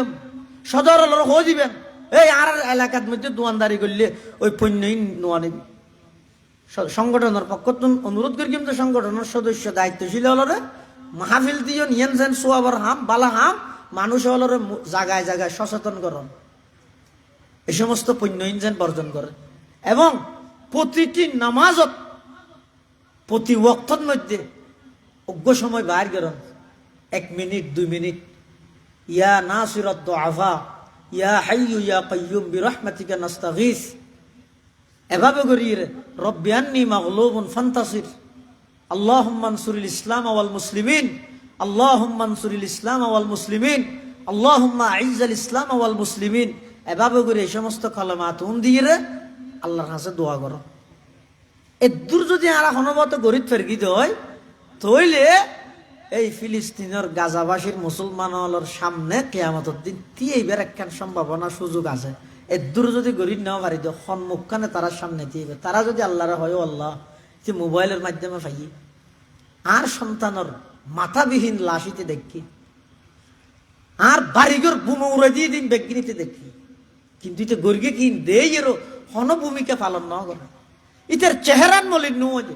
সদর হলর হয়ে দিবেন। এই আর এলাকার মধ্যে দোয়ানদারি করলে ওই পণ্য নোয়া নেবি। সংগঠনের পক্ষ অনুরোধ করি কিন্তু সংগঠনের সদস্য দায়িত্বশীল হলরে মাহফিল দিয়ে নিয়েছেন সোয়াবর হাম বালা হাম মানুষ হলরে জায়গায় জায়গায় সচেতন করন এই সমস্ত পণ্য যেন বর্জন করে এবং প্রতিটি নামাজত প্রতি ওয়াক্তের মধ্যে অজ্ঞ সময় বাইর করেন 1 মিনিট 2 মিনিট ইয়া নাসিরাদ দুআফা ইয়া হাইয়্যু ইয়া কাইয়্যুম বিরহমাতিকা নাস্তাগীস এভাবে করিয়ে রব্বি আন্নী মাগলুবুন ফান্তাসির আল্লাহুম্মা আনসুরিল ইসলাম ওয়াল মুসলিমিন আল্লাহুম্মা আনসুরিল ইসলাম ওয়াল মুসলিমিন আল্লাহুম্মা আইজ্জাল ইসলাম ওয়াল মুসলিমিন এভাবে করে এই সমস্ত কালেমাত দিয়ে আল্লাহর কাছে দোয়া করো। এদূর যদি আর হনবত গরিব ফেরগিতে হয় তইলে এই ফিলিস্তিনের গাজাবাসীর মুসলমানের সামনে কিয়ামতের দিন এইবার একখান সম্ভাবনা সুযোগ আছে। এদূর যদি গরিব নেওয়া পারি সম্মুখখানে তারা সামনে দিবে তারা যদি আল্লাহর হয় আল্লাহ যে মোবাইলের মাধ্যমে পাই আর সন্তানের মাথাবিহীন লাশিতে দেখি আর বাড়িঘর বুমো উড়ে দিয়ে দিন বেগিনিতে দেখি কিন্তু এটা গর্গে কি দেই এরও হন ভূমিকা পালন না করে ইতার চেহারান মলিন নুয়ে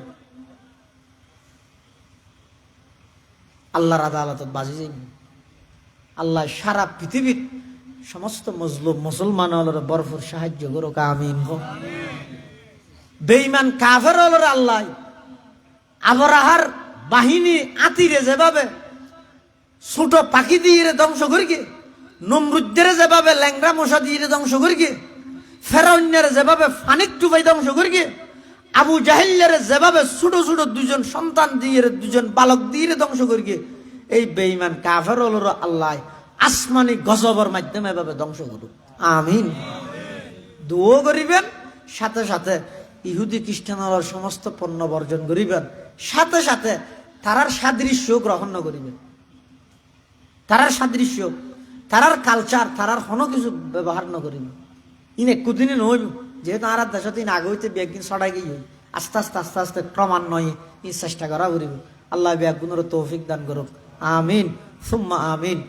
আল্লাহর আদালতত বাজি যাই। আল্লাহ সারা পৃথিবীর সমস্ত মজলুম মুসলমান হলর বরফর সাহায্য করো আমিন। বেঈমান কাফের হলর আল্লাহ আবরাহার বাহিনী আতিরে যেভাবে ছোট পাখি দিয়ে ধ্বংস করি নমরুদ্দের যেভাবে ল্যাংরা মশা দিয়ে ধ্বংস করি ফেরাউনের যেভাবে ফানিক টুবাই ধ্বংস করি আবু জাহেলের যেভাবে ছোট ছোট 2 সন্তান দিয়ে 2 বালক দিয়ে ধ্বংস করি এই বেঈমান কাফের হলর আল্লাহ আসমানি গজবের মাধ্যমে এভাবে ধ্বংস করুক আমিন। দোয়া করিবেন সাথে সাথে ইহুদি খ্রিস্টানরা সমস্ত পণ্য বর্জন করিবেন সাথে সাথে তারার সাদৃশ্য গ্রহণ করিবেন তারার সাদৃশ্য তারার কালচার তারার কোনো কিছু ব্যবহার না করিবেন একদিনই নইব যেহেতু আর দেশত আগে হইতে একদিন ছড়াই গিয়ে হই আস্তে আস্তে আস্তে আস্তে ক্রমান্বয়ে চেষ্টা করা করিব। আল্লাহ ব্যাগুনের তৌফিক দান করুক আমিন সুম্মা আমিন।